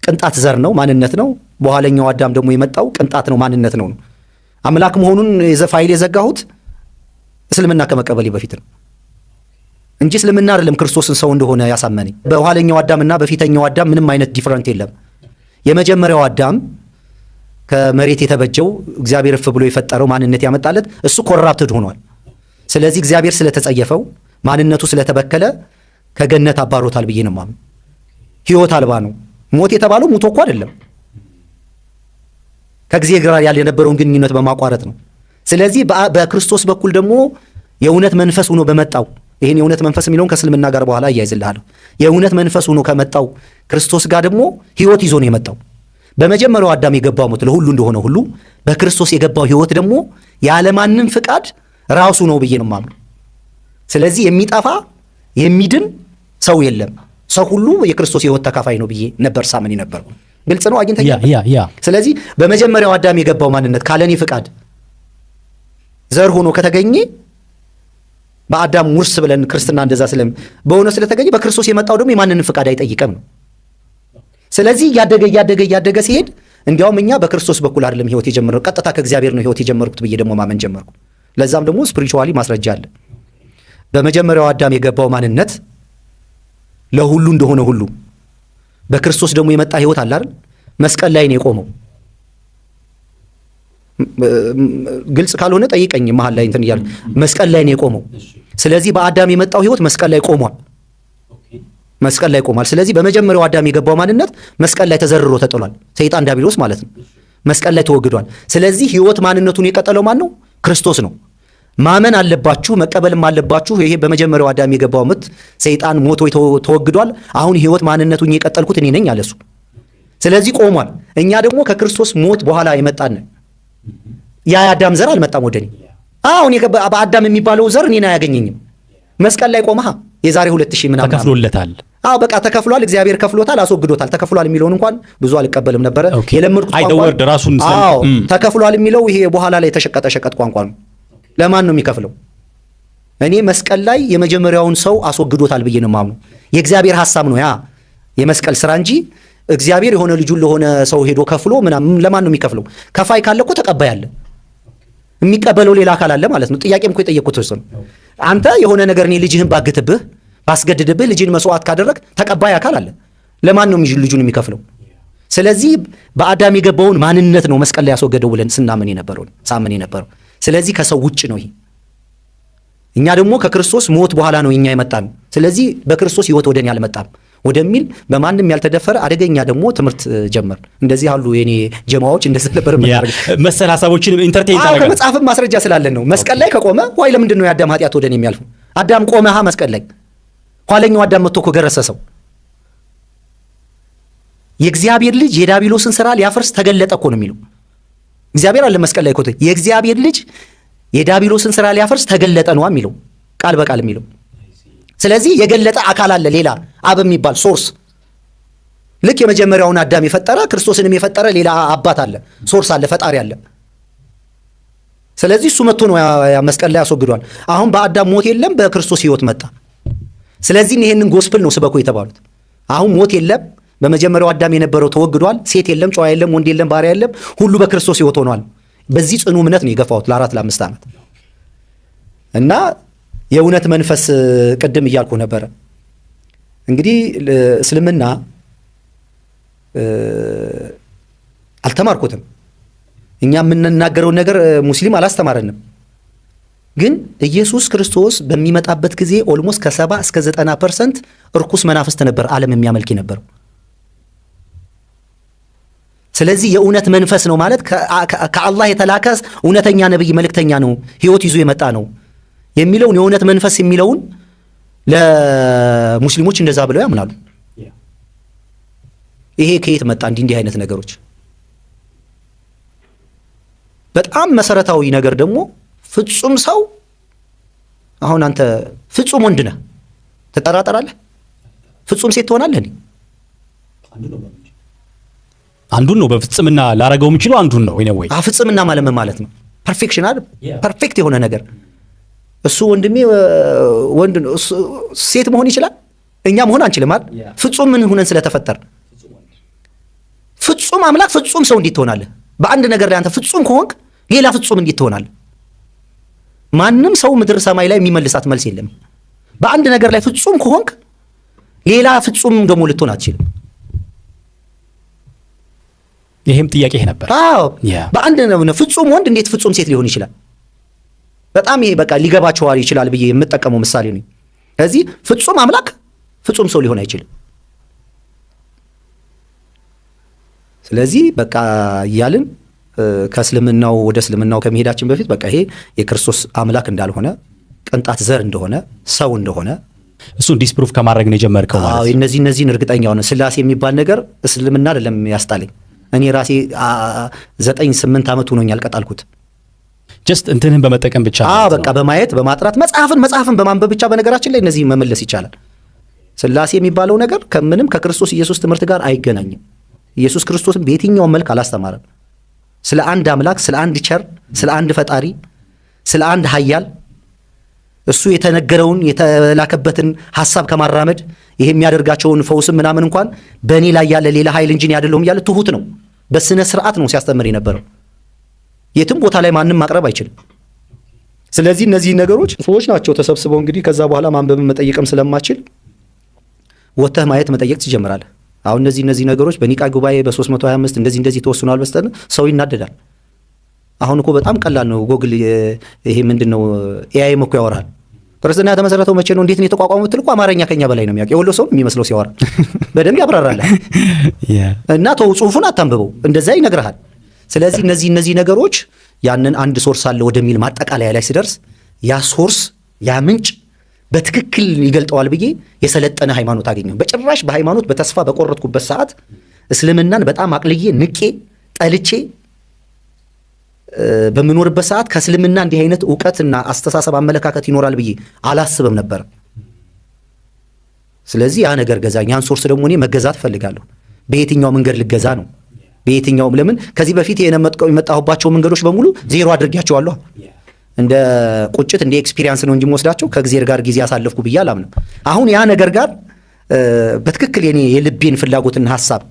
ቅንጣት ዘር ነው ማንነት ነው። በኋለኛው አዳም ደግሞ የመጣው ቅንጣት ነው ማንነት ነው። አምላክ መሆኑን ፋይል የዘጋሁት እስልምና ከመቀበሌ በፊት ነው እንጂ እስልምና አይደለም ክርስቶስን ሰው እንደሆነ ያሳመነኝ። በኋለኛው አዳምና በፊተኛው አዳም ምንም አይነት ዲፈረንት የለም። የመጀመሪያው አዳም ከመሬት የተበጀው እግዚአብሔር እፍ ብሎ የፈጠረው ማንነት ያመጣለት እሱ ኮራፕትድ ሆኗል። ስለዚህ እግዚአብሔር ስለተጸየፈው ማንነቱ ስለተበከለ ከገነት አባሮታል ብዬ ነው ማምን። ህይወት አልባ ነው። ሞት የተባለው ሙቶ እኮ አይደለም፣ ከእግዚአብሔር ጋር ያለ የነበረውን ግንኙነት በማቋረጥ ነው። ስለዚህ በክርስቶስ በኩል ደግሞ የእውነት መንፈስ ሆኖ በመጣው ይሄን የእውነት መንፈስ የሚለውን ከእስልምና ጋር በኋላ እያይዝልሃለሁ። የእውነት መንፈስ ሆኖ ከመጣው ክርስቶስ ጋር ደግሞ ህይወት ይዞ ነው የመጣው። በመጀመሪያው አዳም የገባው ሞት ለሁሉ እንደሆነ ሁሉ በክርስቶስ የገባው ህይወት ደግሞ ያለማንም ፍቃድ ራሱ ነው ብዬ ነው ማምነው። ስለዚህ የሚጠፋ የሚድን ሰው የለም። ሰው ሁሉ የክርስቶስ ህይወት ተካፋይ ነው ብዬ ነበር ሳምን ነበር። ግልጽ ነው አግኝተኛ። ስለዚህ በመጀመሪያው አዳም የገባው ማንነት ካለኔ ፍቃድ ዘር ሆኖ ከተገኘ በአዳም ውርስ ብለን ክርስትና እንደዛ በሆነ ስለተገኘ በክርስቶስ የመጣው ደግሞ የማንንም ፍቃድ አይጠይቅም ነው። ስለዚህ እያደገ ሲሄድ እንዲያውም እኛ በክርስቶስ በኩል አይደለም ህይወት የጀመረው ቀጥታ ከእግዚአብሔር ነው ህይወት የጀመርኩት ብዬ ደግሞ ማመን ጀመርኩ። ለዛም ደግሞ ስፒሪቹዋሊ ማስረጃ አለ። በመጀመሪያው አዳም የገባው ማንነት ለሁሉ እንደሆነ ሁሉ በክርስቶስ ደግሞ የመጣ ህይወት አለ አይደል? መስቀል ላይ ነው የቆመው። ግልጽ ካልሆነ ጠይቀኝ መሃል ላይ እንትን ይያል። መስቀል ላይ ነው የቆመው። ስለዚህ በአዳም የመጣው ህይወት መስቀል ላይ ቆሟል። መስቀል ላይ ቆሟል። ስለዚህ በመጀመሪያው አዳም የገባው ማንነት መስቀል ላይ ተዘርሮ ተጥሏል። ሰይጣን ዲያብሎስ ማለት ነው። መስቀል ላይ ተወግዷል። ስለዚህ ህይወት ማንነቱን የቀጠለው ማን ነው? ክርስቶስ ነው። ማመን አለባችሁ፣ መቀበልም አለባችሁ። ይሄ በመጀመሪያው አዳም የገባው ምት ሰይጣን ሞቶ ተወግዷል። አሁን ህይወት ማንነቱን የቀጠልኩት እኔ ነኝ አለሱ። ስለዚህ ቆሟል። እኛ ደግሞ ከክርስቶስ ሞት በኋላ የመጣን ያ አዳም ዘር አልመጣም ወደኔ። አሁን በአዳም የሚባለው ዘር እኔን አያገኘኝም። መስቀል ላይ ቆመሃ የዛሬ 2000 ምናምን ተከፍሎለታል። በቃ ተከፍሏል። እግዚአብሔር ከፍሎታል፣ አስወግዶታል። ተከፍሏል የሚለውን እንኳን ብዙ አልቀበልም ነበረ። የለመድኩት አይደወርድ ራሱን ተከፍሏል የሚለው ይሄ በኋላ ላይ ተሸቀጠ ቋንቋ ነው። ለማን ነው የሚከፍለው? እኔ መስቀል ላይ የመጀመሪያውን ሰው አስወግዶታል ብዬ ነው የማምነው። የእግዚአብሔር ሐሳብ ነው ያ የመስቀል ስራ እንጂ እግዚአብሔር የሆነ ልጁን ለሆነ ሰው ሄዶ ከፍሎ ምናምን ለማን ነው የሚከፍለው? ከፋይ ካለ እኮ ተቀባይ አለ፣ የሚቀበለው ሌላ አካል አለ ማለት ነው። ጥያቄም እኮ የጠየቅኩት እሱ ነው። አንተ የሆነ ነገር እኔ ልጅህን ባስገድድብህ ልጅህን መስዋዕት ካደረግ ተቀባይ አካል አለ። ለማን ነው ልጁን የሚከፍለው? ስለዚህ በአዳም የገባውን ማንነት ነው መስቀል ላይ ያስወገደው ብለን ሳምን የነበረው። ስለዚህ ከሰው ውጭ ነው ይሄ። እኛ ደግሞ ከክርስቶስ ሞት በኋላ ነው እኛ የመጣ ነው። ስለዚህ በክርስቶስ ህይወት ወደኔ አልመጣም ወደሚል በማንም ያልተደፈረ አደገኛ ደግሞ ትምህርት ጀመር። እንደዚህ ያሉ የኔ ጀማዎች እንደዚህ ነበር መሰል ሐሳቦችን ኢንተርቴይን ታደርጋለህ። ከመጽሐፍም ማስረጃ ስላለን ነው። መስቀል ላይ ከቆመ ወይ ለምንድን ነው የአዳም ኃጢአት ወደኔ የሚያልፈው? አዳም ቆመሃ መስቀል ላይ ኋለኛው አዳም መጥቶ እኮ ገረሰሰው። የእግዚአብሔር ልጅ የዲያብሎስን ስራ ሊያፈርስ ተገለጠ እኮ ነው የሚለው። እግዚአብሔር አለ መስቀል ላይ እኮ የእግዚአብሔር ልጅ የዲያብሎስን ስራ ሊያፈርስ ተገለጠ ነው የሚለው ቃል በቃል የሚለው። ስለዚህ የገለጠ አካል አለ ሌላ አብ የሚባል ሶርስ። ልክ የመጀመሪያውን አዳም የፈጠረ ክርስቶስንም የፈጠረ ሌላ አባት አለ፣ ሶርስ አለ፣ ፈጣሪ አለ። ስለዚህ እሱ መጥቶ ነው መስቀል ላይ ያስወግዷል። አሁን በአዳም ሞት የለም፣ በክርስቶስ ህይወት መጣ። ስለዚህ ይሄንን ጎስፕል ነው ስበኩ የተባሉት። አሁን ሞት የለም፣ በመጀመሪያው አዳም የነበረው ተወግዷል። ሴት የለም፣ ጨዋ የለም፣ ወንድ የለም፣ ባሪያ የለም፣ ሁሉ በክርስቶስ ህይወት ሆኗል። በዚህ ጽኑ እምነት ነው የገፋሁት ለ4-5 ዓመት እና የእውነት መንፈስ ቅድም እያልኩ ነበረ። እንግዲህ እስልምና አልተማርኩትም። እኛ የምንናገረውን ነገር ሙስሊም አላስተማረንም። ግን ኢየሱስ ክርስቶስ በሚመጣበት ጊዜ ኦልሞስት ከ70 እስከ 90% እርኩስ መናፍስት ነበር ዓለም የሚያመልክ የነበረው። ስለዚህ የእውነት መንፈስ ነው ማለት ከአላህ የተላከ እውነተኛ ነብይ መልእክተኛ ነው፣ ህይወት ይዞ የመጣ ነው የሚለውን የእውነት መንፈስ የሚለውን ለሙስሊሞች እንደዛ ብለው ያምናሉ። ይሄ ከየት መጣ? እንዲህ አይነት ነገሮች በጣም መሰረታዊ ነገር ደግሞ ፍጹም ሰው አሁን አንተ ፍጹም ወንድ ነህ ትጠራጠራለህ? ፍጹም ሴት ትሆናለህ? አንዱን ነው በፍጹምና ላረገው የምችለው አንዱን ነው ወይ? ፍጹምና ማለት ነው ፐርፌክሽን አይደል? ፐርፌክት የሆነ ነገር እሱ ወንድሜ ወንድ ነው፣ ሴት መሆን ይችላል፣ እኛ መሆን አንችልም አይደል? ፍጹም ምን ሆነን ስለተፈጠር አምላክ ፍጹም ሰው እንዴት ትሆናለህ? በአንድ ነገር ላይ አንተ ፍጹም ከሆንክ ሌላ ፍጹም እንዴት ትሆናለህ? ማንም ሰው ምድር ሰማይ ላይ የሚመልሳት መልስ የለም። በአንድ ነገር ላይ ፍጹም ከሆንክ ሌላ ፍጹም ደግሞ ልትሆን አትችልም። ይሄም ጥያቄ ነበር። አዎ በአንድ ፍጹም ወንድ እንዴት ፍጹም ሴት ሊሆን ይችላል? በጣም ይሄ በቃ ሊገባቸው ይችላል ብዬ የምጠቀመው ምሳሌ ነው። ስለዚህ ፍጹም አምላክ ፍጹም ሰው ሊሆን አይችልም። ስለዚህ በቃ እያልን ከእስልምናው ወደ እስልምናው ከመሄዳችን በፊት በቃ ይሄ የክርስቶስ አምላክ እንዳልሆነ፣ ቅንጣት ዘር እንደሆነ፣ ሰው እንደሆነ እሱን ዲስፕሩፍ ከማድረግ ነው የጀመርከው ማለት ነው። እነዚህን እርግጠኛ ሆነ ስላሴ የሚባል ነገር እስልምና አይደለም ያስጣለኝ። እኔ ራሴ 9-8 ዓመት ሆኖኛል ቀጣልኩት። ጀስት እንትንህን በመጠቀም ብቻ በቃ በማየት በማጥራት መጽሐፍን በማንበብ ብቻ በነገራችን ላይ እነዚህ መመለስ ይቻላል። ስላሴ የሚባለው ነገር ከምንም ከክርስቶስ ኢየሱስ ትምህርት ጋር አይገናኝም። ኢየሱስ ክርስቶስን በየትኛውም መልክ አላስተማረም። ስለ አንድ አምላክ፣ ስለ አንድ ቸር፣ ስለ አንድ ፈጣሪ፣ ስለ አንድ ኃያል እሱ የተነገረውን የተላከበትን ሐሳብ ከማራመድ ይሄ የሚያደርጋቸውን ፈውስም ምናምን እንኳን በእኔ ላይ ያለ ሌላ ኃይል እንጂ አይደለሁም እያለ ትሁት ነው። በስነ ስርዓት ነው ሲያስተምር የነበረው። የትም ቦታ ላይ ማንም ማቅረብ አይችልም። ስለዚህ እነዚህ ነገሮች ሰዎች ናቸው ተሰብስበው እንግዲህ ከዛ በኋላ ማንበብን መጠየቅም ስለማችል ወተህ ማየት መጠየቅ ትጀምራለህ። አሁን እነዚህ ነገሮች በኒቃ ጉባኤ በ325 እንደዚህ ተወስኗል በስተን ሰው ይናደዳል። አሁን እኮ በጣም ቀላል ነው። ጎግል ይሄ ምንድነው ኤአይ እኮ ያወራል። ክርስትና የተመሰረተው መቼ ነው እንዴት ነው የተቋቋመው ትልቁ አማርኛ ከኛ በላይ ነው የሚያውቅ። የወሎ ሰው የሚመስለው ሲያወራ በደንብ ያብራራል። እና ተው ጽሁፉን አታንብበው እንደዛ ይነግርሃል። ስለዚህ እነዚህ ነገሮች ያንን አንድ ሶርስ አለ ወደሚል ማጠቃለያ ላይ ሲደርስ ያ ሶርስ ያ ምንጭ በትክክል ይገልጠዋል ብዬ የሰለጠነ ሃይማኖት አገኘሁ። በጭራሽ በሃይማኖት በተስፋ በቆረጥኩበት ሰዓት እስልምናን በጣም አቅልዬ ንቄ ጠልቼ በምኖርበት ሰዓት ከእስልምና እንዲህ አይነት ዕውቀትና አስተሳሰብ አመለካከት ይኖራል ብዬ አላስብም ነበር። ስለዚህ ያ ነገር ገዛኝ። ያን ሶርስ ደግሞ እኔ መገዛት እፈልጋለሁ። በየትኛው መንገድ ልገዛ ነው? በየትኛው ለምን ከዚህ በፊት የመጣሁባቸው መንገዶች በሙሉ ዜሮ አድርጌያቸዋለሁ። እንደ ቁጭት እንደ ኤክስፒሪየንስ ነው እንጂ ወስዳቸው ከእግዚአብሔር ጋር ጊዜ አሳለፍኩ ብዬ አላምንም። አሁን ያ ነገር ጋር በትክክል የኔ የልቤን ፍላጎትና ሐሳብ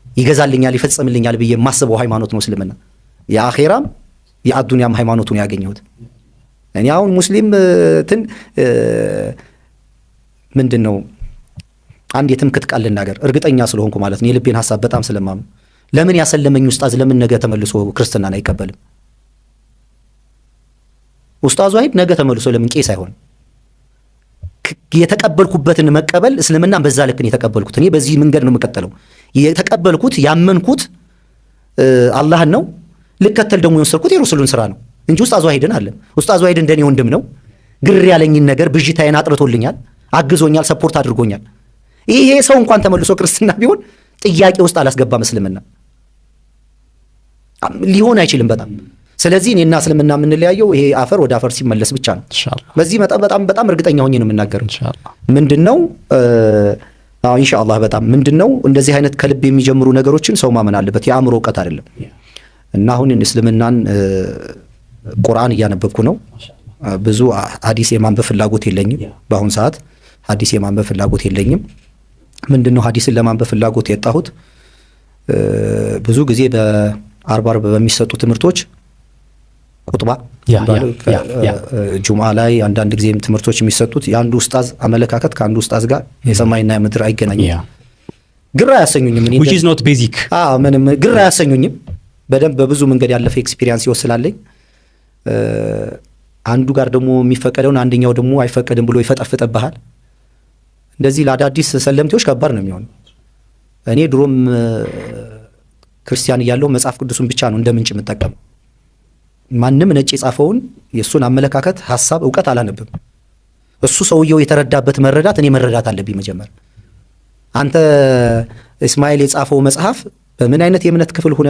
ይገዛልኛል ይፈጽምልኛል ብዬ የማስበው ሃይማኖት ነው እስልምና። የአኼራም የአዱንያም ሃይማኖቱን ያገኘሁት እኔ። አሁን ሙስሊም ምንድነው አንድ የትምክህት ቃል ልናገር እርግጠኛ ስለሆንኩ ማለት ነው የልቤን ሐሳብ በጣም ስለማምን። ለምን ያሰለመኝ ኡስታዝ ለምን ነገ ተመልሶ ክርስትናን አይቀበልም? ኡስታዙ አይድ ነገ ተመልሶ ለምን ቄስ አይሆንም? የተቀበልኩበትን መቀበል እስልምና በዛ ልክ ነው የተቀበልኩት። እኔ በዚህ መንገድ ነው የምቀጥለው። የተቀበልኩት ያመንኩት አላህን ነው። ልከተል ደግሞ የወሰድኩት የረሱሉን ስራ ነው እንጂ ኡስታዙ አይድን አለ። ኡስታዙ አይድ እንደኔ ወንድም ነው። ግር ያለኝን ነገር ብዥታዬን አጥርቶልኛል፣ አግዞኛል፣ ሰፖርት አድርጎኛል። ይሄ ሰው እንኳን ተመልሶ ክርስትና ቢሆን ጥያቄ ውስጥ አላስገባም። እስልምና ሊሆን አይችልም በጣም። ስለዚህ እኔና እስልምና የምንለያየው ይሄ አፈር ወደ አፈር ሲመለስ ብቻ ነው። በዚህ በጣም እርግጠኛ ሆኜ ነው የምናገረው። ምንድነው ኢንሻአላህ በጣም ምንድነው እንደዚህ አይነት ከልብ የሚጀምሩ ነገሮችን ሰው ማመን አለበት። የአእምሮ ዕውቀት አይደለም። እና አሁን እስልምናን ቁርአን እያነበብኩ ነው። ብዙ ሐዲስ የማንበብ ፍላጎት የለኝም። በአሁን ሰዓት ሐዲስ የማንበብ ፍላጎት የለኝም። ምንድነው ሐዲስን ለማንበብ ፍላጎት የጣሁት ብዙ ጊዜ በአርብ በሚሰጡ ትምህርቶች ቁጥባ ጁምዓ ላይ አንዳንድ ጊዜም ትምህርቶች የሚሰጡት የአንዱ ኡስታዝ አመለካከት ከአንዱ ኡስታዝ ጋር የሰማይና የምድር አይገናኝም። ግራ አያሰኙኝም። እኔ which is not basic ምንም ግራ አያሰኙኝም። በደንብ በብዙ መንገድ ያለፈ ኤክስፒሪየንስ ይወስላለኝ። አንዱ ጋር ደግሞ የሚፈቀደውን አንደኛው ደግሞ አይፈቀድም ብሎ ይፈጠፍጥብሃል። እንደዚህ ለአዳዲስ ሰለምቴዎች ከባድ ነው የሚሆነው። እኔ ድሮም ክርስቲያን እያለሁ መጽሐፍ ቅዱስን ብቻ ነው እንደ ምንጭ የምጠቀመው። ማንም ነጭ የጻፈውን የእሱን አመለካከት ሐሳብ ዕውቀት አላነብም። እሱ ሰውየው የተረዳበት መረዳት እኔ መረዳት አለብኝ መጀመር። አንተ እስማኤል የጻፈው መጽሐፍ በምን አይነት የእምነት ክፍል ሆነ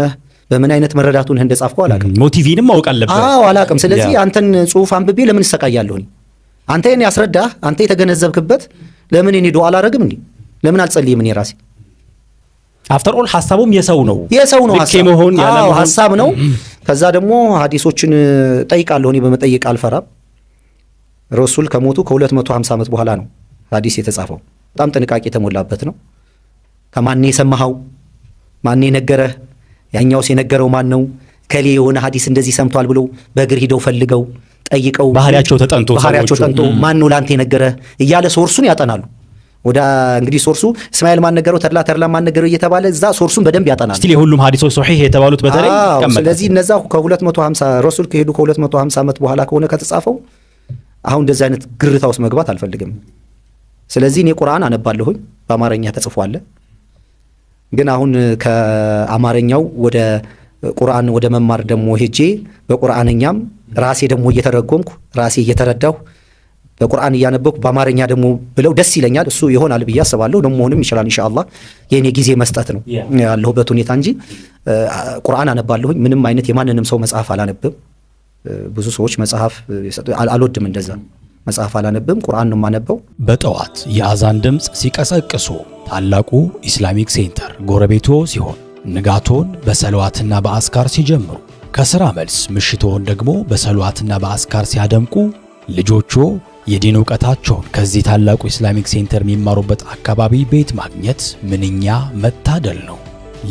በምን አይነት መረዳቱን እንደጻፍከው አላውቅም። ሞቲቪንም ማወቅ አለብህ። አላውቅም። ስለዚህ አንተን ጽሑፍ አንብቤ ለምን እሰቃያለሁ? አንተ እኔ ያስረዳህ አንተ የተገነዘብክበት ለምን እኔ ዱዓ አላረግም እንዴ? ለምን አልጸልይም እኔ ራሴ? አፍተር ኦል ሐሳቡም የሰው ነው ሐሳብ ነው። ከዛ ደግሞ ሐዲሶችን ጠይቃለሁ። እኔ በመጠየቅ አልፈራም። ረሱል ከሞቱ ከ250 ዓመት በኋላ ነው ሐዲስ የተጻፈው። በጣም ጥንቃቄ የተሞላበት ነው። ከማን የሰማኸው? ማን የነገረህ? ያኛውስ የነገረው ማን ነው? ከሌ የሆነ ሐዲስ እንደዚህ ሰምቷል ብለው በእግር ሂደው ፈልገው ጠይቀው ባህሪያቸው ተጠንቶ ማን ነው ላንተ የነገረ እያለ ሶርሱን ያጠናሉ። ወደ እንግዲህ ሶርሱ እስማኤል ማን ነገረው፣ ተድላ ማን ነገረው እየተባለ እዛ ሶርሱን በደንብ ያጠናሉ። ስቲል የሁሉም ሐዲሶች ሶሒህ የተባሉት በተለይ ቀመጠ። ስለዚህ እነዛ ከ250 ረሱል ከሄዱ ከ250 ዓመት በኋላ ከሆነ ከተጻፈው አሁን እንደዚህ አይነት ግርታ ውስጥ መግባት አልፈልግም። ስለዚህ እኔ ቁርአን አነባለሁኝ፣ በአማርኛ ተጽፏል። ግን አሁን ከአማርኛው ወደ ቁርአን ወደ መማር ደግሞ ሄጄ በቁርአንኛም ራሴ ደግሞ እየተረጎምኩ ራሴ እየተረዳሁ በቁርአን እያነበብኩ በአማርኛ ደግሞ ብለው ደስ ይለኛል። እሱ ይሆናል ብዬ አስባለሁ። ደሞንም ይችላል ኢንሻአላህ። የኔ ጊዜ መስጠት ነው ያለሁበት ሁኔታ እንጂ ቁርአን አነባለሁኝ። ምንም አይነት የማንንም ሰው መጽሐፍ አላነብም። ብዙ ሰዎች መጽሐፍ አልወድም፣ እንደዛ መጽሐፍ አላነብም። ቁርአን ነው የማነበው። በጠዋት የአዛን ድምፅ ሲቀሰቅሱ ታላቁ ኢስላሚክ ሴንተር ጎረቤቶ ሲሆን ንጋቶን በሰለዋትና በአስካር ሲጀምሩ ከሥራ መልስ ምሽቶን ደግሞ በሰለዋትና በአስካር ሲያደምቁ ልጆቹ የዲን ዕውቀታቸውን ከዚህ ታላቁ ኢስላሚክ ሴንተር የሚማሩበት አካባቢ ቤት ማግኘት ምንኛ መታደል ነው።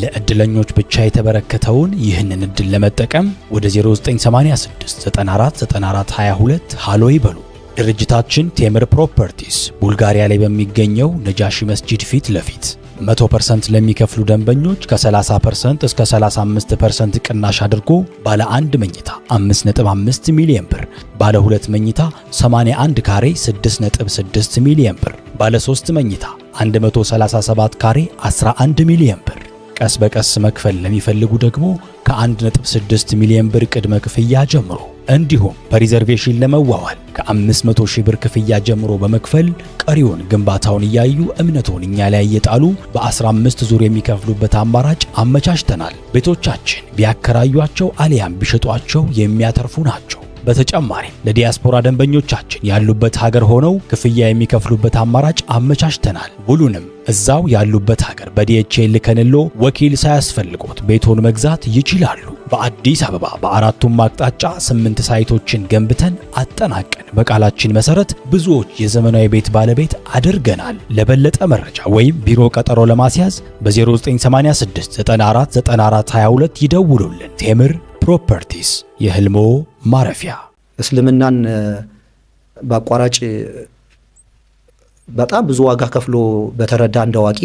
ለዕድለኞች ብቻ የተበረከተውን ይህንን ዕድል ለመጠቀም ወደ 0986 94 94 22 ሃሎ ይበሉ። ድርጅታችን ቴምር ፕሮፐርቲስ ቡልጋሪያ ላይ በሚገኘው ነጃሺ መስጂድ ፊት ለፊት 100% ለሚከፍሉ ደንበኞች ከ30% እስከ 35% ቅናሽ አድርጎ ባለ 1 መኝታ 5.5 ሚሊዮን ብር፣ ባለ 2 መኝታ 81 ካሬ 6.6 ሚሊዮን ብር፣ ባለ 3 መኝታ 137 ካሬ 11 ሚሊዮን ብር። ቀስ በቀስ መክፈል ለሚፈልጉ ደግሞ ከ1.6 ሚሊዮን ብር ቅድመ ክፍያ ጀምሮ እንዲሁም በሪዘርቬሽን ለመዋዋል ከ500 ሺህ ብር ክፍያ ጀምሮ በመክፈል ቀሪውን ግንባታውን እያዩ እምነቶን እኛ ላይ እየጣሉ በ15 ዙር የሚከፍሉበት አማራጭ አመቻችተናል። ቤቶቻችን ቢያከራዩአቸው አሊያም ቢሸጧቸው የሚያተርፉ ናቸው። በተጨማሪም ለዲያስፖራ ደንበኞቻችን ያሉበት ሀገር ሆነው ክፍያ የሚከፍሉበት አማራጭ አመቻችተናል። ሁሉንም እዛው ያሉበት ሀገር በዲኤችኤል ከንሎ ወኪል ሳያስፈልጎት ቤቶን መግዛት ይችላሉ። በአዲስ አበባ በአራቱም አቅጣጫ 8 ሳይቶችን ገንብተን አጠናቀን በቃላችን መሰረት ብዙዎች የዘመናዊ ቤት ባለቤት አድርገናል። ለበለጠ መረጃ ወይም ቢሮ ቀጠሮ ለማስያዝ በ0986 94 94 22 ይደውሉልን። ቴምር ፕሮፐርቲስ የህልሞ ማረፊያ። እስልምናን በአቋራጭ በጣም ብዙ ዋጋ ከፍሎ በተረዳ እንደዋቂ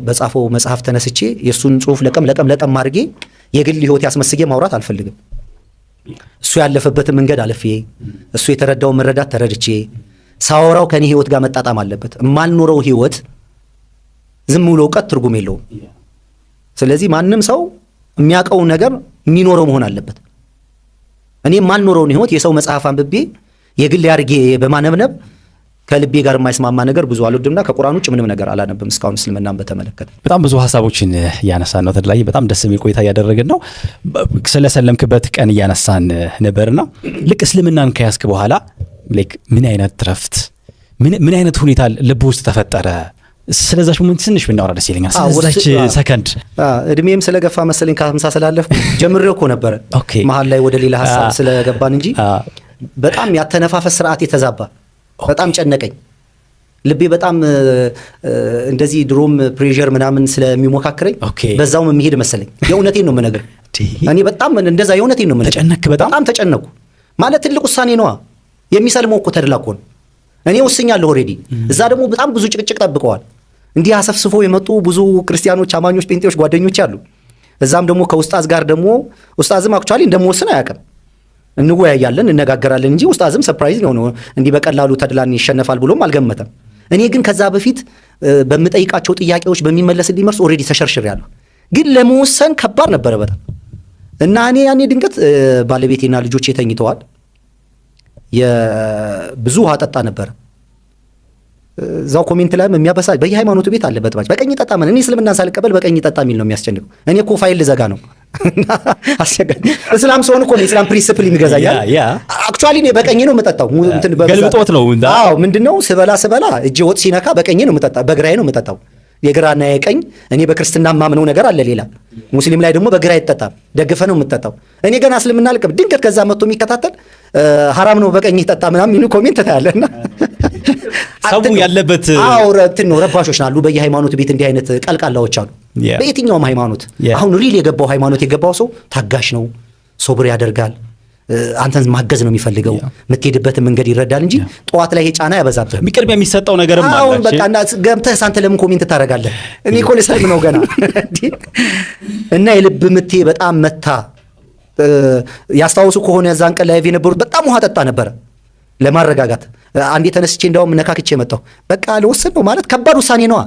በጻፈው መጽሐፍ ተነስቼ የሱን ጽሁፍ ለቀም አድርጌ የግል ህይወት ያስመስጌ ማውራት አልፈልግም። እሱ ያለፈበትን መንገድ አለፌ እሱ የተረዳው መረዳት ተረድቼ ሳወራው ከኔ ህይወት ጋር መጣጣም አለበት። የማልኖረው ህይወት ዝም ብሎ እውቀት ትርጉም የለውም። ስለዚህ ማንም ሰው የሚያውቀው ነገር የሚኖረው መሆን አለበት። እኔ የማልኖረውን ህይወት የሰው መጽሐፍ አንብቤ የግል ያርጌ በማነብነብ ከልቤ ጋር የማይስማማ ነገር ብዙ አልወድምና ከቁርአን ውጭ ምንም ነገር አላነብም። እስካሁን እስልምናን በተመለከተ በጣም ብዙ ሐሳቦችን ያነሳን ነው። ተድላይ በጣም ደስ የሚል ቆይታ እያደረግን ነው። ስለሰለምክበት ቀን እያነሳን ነበርና ልክ እስልምናን ከያዝክ በኋላ ምን አይነት ረፍት ምን አይነት ሁኔታ ልብ ውስጥ ተፈጠረ? ስለዛች ምን ትንሽ ብናወራ ደስ ይለኛል። ስለዛች ሰከንድ እድሜም ስለገፋ መሰለኝ ከ50 ስላለፍኩ ጀምሬው እኮ ነበር መሀል ላይ ወደ ሌላ ሐሳብ ስለገባን እንጂ በጣም ያተነፋፈስ ስርዓት የተዛባ በጣም ጨነቀኝ። ልቤ በጣም እንደዚህ ድሮም ፕሬሸር ምናምን ስለሚሞካክረኝ በዛውም የሚሄድ መሰለኝ። የእውነቴን ነው የምነግርህ። እኔ በጣም እንደዛ የእውነቴን ነው የምነግርህ። ተጨነክ? በጣም ተጨነኩ። ማለት ትልቅ ውሳኔ ነዋ። የሚሰልመው እኮ ተድላ እኮ ነው። እኔ ወስኛለሁ ኦልሬዲ። እዛ ደግሞ በጣም ብዙ ጭቅጭቅ ጠብቀዋል። እንዲህ አሰፍስፎ የመጡ ብዙ ክርስቲያኖች፣ አማኞች፣ ጴንጤዎች ጓደኞች አሉ። እዛም ደግሞ ከኡስታዝ ጋር ደግሞ ኡስታዝም አክቹአሊ እንደምወስን አያውቅም። እንወያያለን፣ እነጋገራለን እንጂ ኡስታዝም ሰርፕራይዝ ነው እንዲህ በቀላሉ ተድላን ይሸነፋል ብሎም አልገመተም። እኔ ግን ከዛ በፊት በምጠይቃቸው ጥያቄዎች በሚመለስልኝ መልስ ኦልሬዲ ተሸርሽሬያለሁ። ግን ለመወሰን ከባድ ነበረ በጣም እና እኔ ያኔ ድንገት ባለቤቴና ልጆቼ ተኝተዋል። የብዙ ውሃ ጠጣ ነበር። እዛው ኮሜንት ላይ የሚያበሳ በየሃይማኖቱ ቤት አለ በጥባጭ በቀኝ ጠጣ ማለት እኔ እስልምናን ሳልቀበል በቀኝ ጠጣ የሚል ነው የሚያስጨንቀው። እኔ እኮ ፋይል ልዘጋ ነው አስቸጋሪ እስላም ሰውን እኮ ነው እስላም ፕሪንሲፕል የሚገዛኛል። አክቹአሊ እኔ በቀኝ ነው የምጠጣው። እንትን ገልብጦት ነው። አዎ ምንድነው ስበላ እጄ ወጥ ሲነካ በቀኝ ነው የምጠጣው፣ በግራዬ ነው የምጠጣው። የግራና የቀኝ እኔ በክርስትና ማምነው ነገር አለ ሌላ። ሙስሊም ላይ ደግሞ በግራ አይጠጣም፣ ደግፈ ነው የምትጠጣው። እኔ ገና እስልምና አልቀበል ድንገት ከዛ መጥቶ የሚከታተል ሐራም ነው በቀኝ ይጠጣ ምናምን የሚሉ ኮሜንት ታያለና ሰው ያለበት አውረትን ነው ረባሾች አሉ። በየሃይማኖቱ ቤት እንዲህ አይነት ቀልቃላዎች አሉ። በየትኛውም ሃይማኖት አሁን ሪል የገባው ሃይማኖት የገባው ሰው ታጋሽ ነው፣ ሶብር ያደርጋል፣ አንተን ማገዝ ነው የሚፈልገው፣ የምትሄድበትን መንገድ ይረዳል እንጂ ጠዋት ላይ ጫና ያበዛብህ የሚቀርብ የሚሰጠው ነገርም አለ። አሁን በቃ ገብተህ አንተ ለምን ኮሜንት ታደርጋለህ? እኔ እኮ ልሰልም ነው ገና እና የልብ ምቴ በጣም መታ። ያስታውሱ ከሆነ የዛን ቀን ላይቭ የነበሩት በጣም ውሃ ጠጣ ነበረ ለማረጋጋት። አንዴ ተነስቼ እንዳውም ነካክቼ መጣሁ። በቃ ልወስን ነው ማለት ከባድ ውሳኔ ነዋ።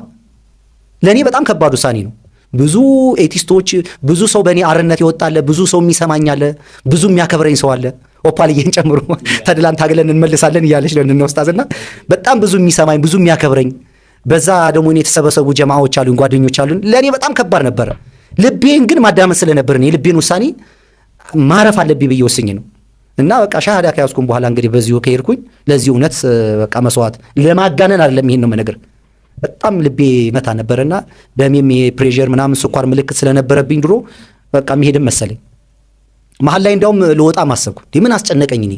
ለእኔ በጣም ከባድ ውሳኔ ነው። ብዙ ኤቲስቶች፣ ብዙ ሰው በእኔ አርነት ይወጣለ፣ ብዙ ሰው የሚሰማኛለ፣ ብዙ የሚያከብረኝ ሰው አለ። ኦፓልዬን ጨምሮ ተድላን ታግለን እንመልሳለን እያለች ለእነ ኡስታዝና በጣም ብዙ የሚሰማኝ ብዙ የሚያከብረኝ፣ በዛ ደግሞ እኔ የተሰበሰቡ ጀማዎች አሉኝ፣ ጓደኞች አሉኝ። ለእኔ በጣም ከባድ ነበረ። ልቤን ግን ማዳመጥ ስለነበር የልቤን ውሳኔ ማረፍ አለብኝ ብዬ ወስኜ ነው እና በቃ ሻሃዳ ከያዝኩም በኋላ እንግዲህ በዚሁ ከሄድኩኝ ለዚህ እውነት በቃ መስዋዕት ለማጋነን አይደለም። ይሄን ነው የምነግር። በጣም ልቤ መታ ነበርና ደሜም የፕሬሸር ምናምን ስኳር ምልክት ስለነበረብኝ ድሮ በቃ የሚሄድም መሰለኝ። መሀል ላይ እንዳውም ልወጣ ማሰብኩ። ምን አስጨነቀኝ? እኔ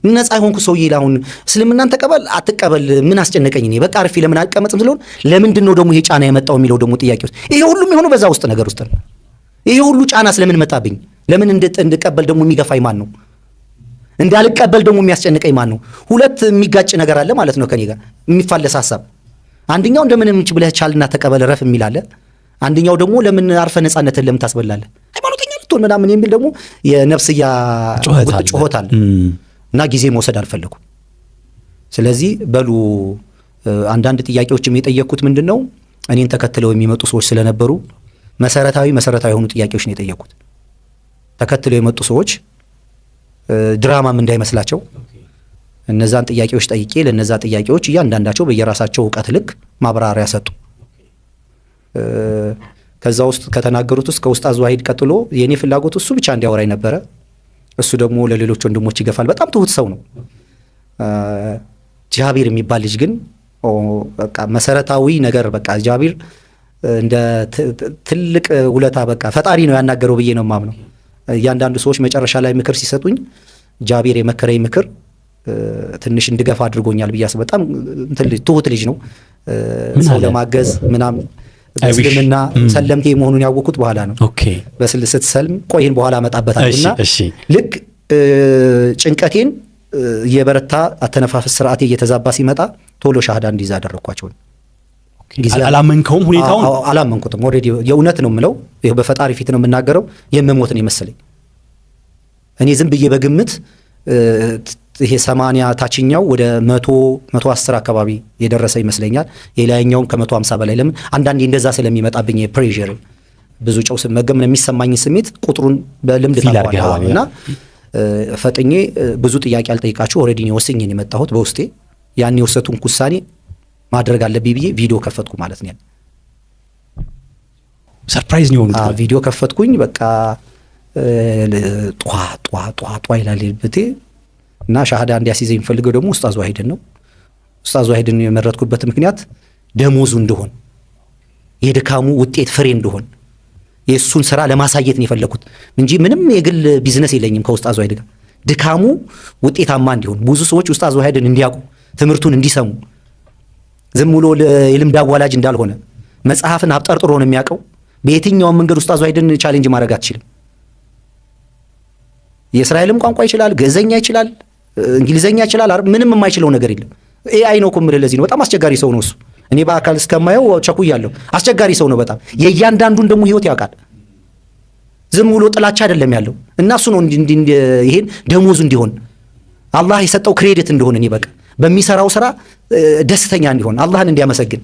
ነፃ የሆንኩ ሰውዬ አሁን እስልምናን ተቀበል አትቀበል ምን አስጨነቀኝ? እኔ በቃ አርፌ ለምን አልቀመጥም ስለሆነ ለምንድን ነው ደግሞ ይሄ ጫና የመጣው የሚለው ደግሞ ጥያቄ ውስጥ ይሄ ሁሉ የሚሆነው በዛ ውስጥ ነገር ውስጥ ነው። ይሄ ሁሉ ጫና ስለምን መጣብኝ? ለምን እንድቀበል ደግሞ የሚገፋኝ ማን ነው? እንዳልቀበል ደግሞ የሚያስጨንቀኝ ማን ነው? ሁለት የሚጋጭ ነገር አለ ማለት ነው ከኔ ጋር የሚፋለስ ሐሳብ። አንደኛው እንደምንም ብለህ ቻልና ተቀበል ረፍ የሚል አለ። አንደኛው ደግሞ ለምን አርፈ ነፃነትን ለምን ታስበላለህ ሃይማኖተኛ ልትሆን ምናምን የሚል ደግሞ የነፍስያ ጩኸት አለ እና ጊዜ መውሰድ አልፈለኩም። ስለዚህ በሉ አንዳንድ ጥያቄዎችም የጠየቅኩት ምንድን ነው እኔን ተከትለው የሚመጡ ሰዎች ስለነበሩ መሰረታዊ የሆኑ ጥያቄዎች ነው የጠየቅኩት። ተከትለው የመጡ ሰዎች ድራማም እንዳይመስላቸው እነዛን ጥያቄዎች ጠይቄ ለነዛ ጥያቄዎች እያንዳንዳቸው በየራሳቸው ዕውቀት ልክ ማብራሪያ ሰጡ። ከዛ ውስጥ ከተናገሩት ውስጥ ከኡስታዝ ዋሂድ ቀጥሎ የኔ ፍላጎት እሱ ብቻ እንዲያወራኝ ነበረ። እሱ ደግሞ ለሌሎች ወንድሞች ይገፋል። በጣም ትሁት ሰው ነው። ጃቢር የሚባል ልጅ ግን በቃ መሰረታዊ ነገር በቃ ጃቢር እንደ ትልቅ ውለታ በቃ ፈጣሪ ነው ያናገረው ብዬ ነው የማምነው። እያንዳንዱ ሰዎች መጨረሻ ላይ ምክር ሲሰጡኝ ጃቢር የመከረኝ ምክር ትንሽ እንድገፋ አድርጎኛል ብዬ አስብ። በጣም ትሁት ልጅ ነው። ሰው ለማገዝ ምናምን በእስልምና ሰለምቴ መሆኑን ያወቁት በኋላ ነው። ስትሰልም ቆይን በኋላ መጣበታልና ልክ ጭንቀቴን የበረታ አተነፋፈስ ስርዓቴ እየተዛባ ሲመጣ ቶሎ ሻሃዳ እንዲይዝ አደረኳቸው። አላመንከውም? ሁኔታውን አላመንኩትም። ኦልሬዲ የእውነት ነው የምለው፣ ይሄ በፈጣሪ ፊት ነው የምናገረው። የምሞት ነው የመሰለኝ። እኔ ዝም ብዬ በግምት ይሄ 80 ታችኛው ወደ 110 አካባቢ የደረሰ ይመስለኛል። የላይኛውም ከ150 በላይ። ለምን አንዳንዴ እንደዛ ስለሚመጣብኝ የፕሬሸር ብዙ ጨው ስመገብ ነው የሚሰማኝ ስሜት ቁጥሩን በልምድ ታውቃለህና ፈጥኜ ብዙ ጥያቄ አልጠይቃችሁ ኦልሬዲ ነው ወስኜ ነው የመጣሁት በውስጤ። ያን የወሰቱን ውሳኔ ማድረግ አለብኝ ብዬ ቪዲዮ ከፈትኩ ማለት ነው። ሰርፕራይዝ ነው የሆኑት። ቪዲዮ ከፈትኩኝ በቃ ጧ ይላል ልብቴ እና ሻሃዳ እንዲያስይዘኝ የሚፈልገው ደግሞ ኡስታዝ ዋሂድን ነው። ኡስታዝ ዋሂድን የመረጥኩበት ምክንያት ደሞዙ እንደሆን የድካሙ ውጤት ፍሬ እንደሆን የእሱን ስራ ለማሳየት ነው የፈለኩት እንጂ ምንም የግል ቢዝነስ የለኝም ከኡስታዝ ዋሂድ ጋር። ድካሙ ውጤታማ እንዲሆን ብዙ ሰዎች ኡስታዝ ዋሂድን እንዲያውቁ ትምህርቱን እንዲሰሙ ዝም ብሎ የልምድ አዋላጅ እንዳልሆነ መጽሐፍን አብጠርጥሮ ነው የሚያውቀው። በየትኛውም መንገድ ኡስታዝ ዋሂድን ቻሌንጅ ማድረግ አትችልም። የእስራኤልም ቋንቋ ይችላል፣ ግዕዘኛ ይችላል፣ እንግሊዘኛ ይችላል። ምንም የማይችለው ነገር የለም። ኤአይ ነው እኮ የምልህ። ለዚህ ነው በጣም አስቸጋሪ ሰው ነው እሱ። እኔ በአካል እስከማየው ቸኩያለሁ። አስቸጋሪ ሰው ነው በጣም። የእያንዳንዱን ደግሞ ህይወት ያውቃል። ዝም ብሎ ጥላቻ አይደለም ያለው እና እሱ ነው ይሄን ደሞዙ እንዲሆን አላህ የሰጠው ክሬዲት እንደሆነ እኔ በቃ በሚሰራው ስራ ደስተኛ እንዲሆን አላህን እንዲያመሰግን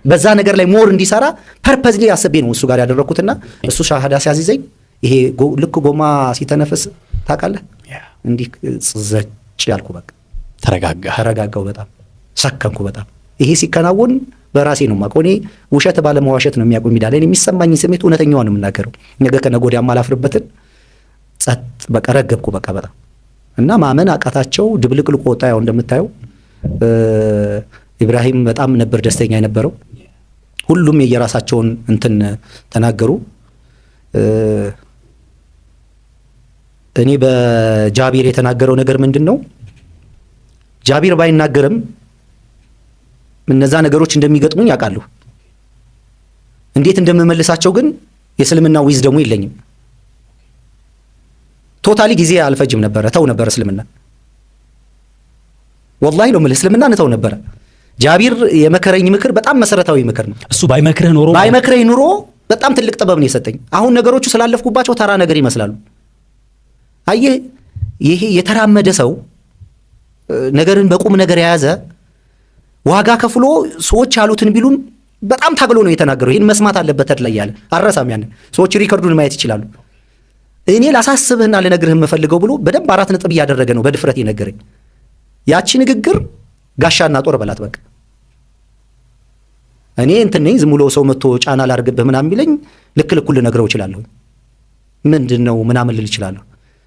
በዛ ነገር ላይ ሞር እንዲሰራ ፐርፐዝሊ አስቤ ነው እሱ ጋር ያደረኩትና እሱ ሻሃዳ ሲያዝዘኝ ይሄ ልክ ጎማ ሲተነፍስ ታውቃለህ እንዲህ ጽዘጭ ያልኩ በቃ ተረጋጋው። በጣም ሰከንኩ በጣም። ይሄ ሲከናወን በራሴ ነው የማውቀው። እኔ ውሸት ባለመዋሸት ነው የሚያውቀው ሚዳ ላይ የሚሰማኝ ስሜት እውነተኛውን ነው የምናገረው። ነገ ከነገ ወዲያ የማላፍርበትን ጸጥ በቃ ረገብኩ በቃ በጣም እና ማመን አቃታቸው። ድብልቅልቁ ወጣ። ያው እንደምታየው ኢብራሂም በጣም ነበር ደስተኛ የነበረው። ሁሉም የየራሳቸውን እንትን ተናገሩ። እኔ በጃቢር የተናገረው ነገር ምንድን ነው? ጃቢር ባይናገርም እነዛ ነገሮች እንደሚገጥሙኝ ያውቃለሁ። እንዴት እንደምመልሳቸው ግን የእስልምና ዊዝደሙ የለኝም። ቶታሊ ጊዜ አልፈጅም ነበረ፣ ተው ነበረ እስልምና። ወላሂ ነው የምልህ እስልምና እንተው ነበረ። ጃቢር የመከረኝ ምክር በጣም መሰረታዊ ምክር ነው። እሱ ባይመክርህ ኑሮ በጣም ትልቅ ጥበብ ነው የሰጠኝ። አሁን ነገሮቹ ስላለፍኩባቸው ተራ ነገር ይመስላሉ። አየህ ይሄ የተራመደ ሰው ነገርን በቁም ነገር የያዘ ዋጋ ከፍሎ ሰዎች ያሉትን ቢሉም በጣም ታግሎ ነው የተናገረው። ይህን መስማት አለበት ላይ ያለ አረሳም። ያን ሰዎች ሪከርዱን ማየት ይችላሉ። እኔ ላሳስብህና ልነግርህ የምፈልገው ብሎ በደንብ 4 ነጥብ እያደረገ ነው በድፍረት የነገረኝ። ያቺ ንግግር ጋሻና ጦር በላት በቃ። እኔ እንትን ነኝ ዝም ብሎ ሰው መጥቶ ጫና ላርግብህ ምናምን ቢለኝ ልክ ልኩን ልነግረው እችላለሁ። ምንድነው ምናምን ልል እችላለሁ።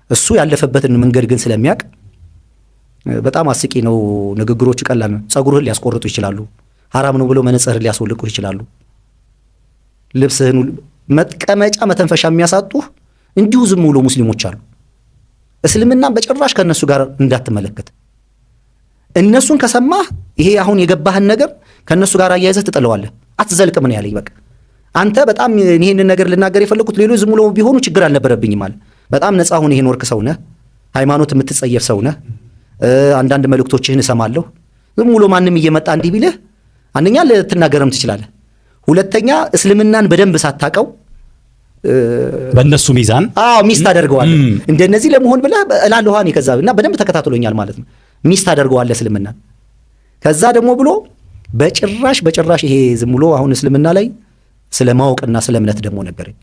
እሱ ያለፈበትን መንገድ ግን ስለሚያውቅ በጣም አስቂ ነው። ንግግሮቹ ቀላል ነው። ጸጉርህን ሊያስቆርጡ ይችላሉ። ሐራም ነው ብሎ መነጽርህን ሊያስወልቁ ይችላሉ። ልብስህን መቀመጫ መተንፈሻ የሚያሳጡህ እንዲሁ ዝም ብሎ ሙስሊሞች አሉ። እስልምና በጭራሽ ከነሱ ጋር እንዳትመለከት። እነሱን ከሰማህ ይሄ አሁን የገባህን ነገር ከነሱ ጋር አያይዘህ ትጥለዋለህ። አትዘልቅም ነው ያለኝ በቃ። አንተ በጣም ይሄንን ነገር ልናገር የፈለኩት ሌሎች ዝም ብሎ ቢሆኑ ችግር አልነበረብኝም አለ። በጣም ነፃ ሁን፣ ይሄን ወርክ ሰው ነህ፣ ሃይማኖት የምትጸየፍ ሰው ነህ። አንዳንድ መልእክቶችህን እሰማለሁ። ዝም ብሎ ማንም እየመጣ እንዲህ ቢልህ አንደኛ ልትናገርም ትችላለህ። ሁለተኛ እስልምናን በደንብ ሳታቀው በእነሱ ሚዛን ሚስት አደርገዋለህ። እንደነዚህ ለመሆን ብለህ እላለሁ እኔ ከዛ እና በደንብ ተከታትሎኛል ማለት ነው። ሚስት አደርገዋለህ እስልምና። ከዛ ደግሞ ብሎ በጭራሽ ይሄ ዝም ብሎ አሁን እስልምና ላይ ስለ ማወቅና ስለ እምነት ደግሞ ነገረኝ።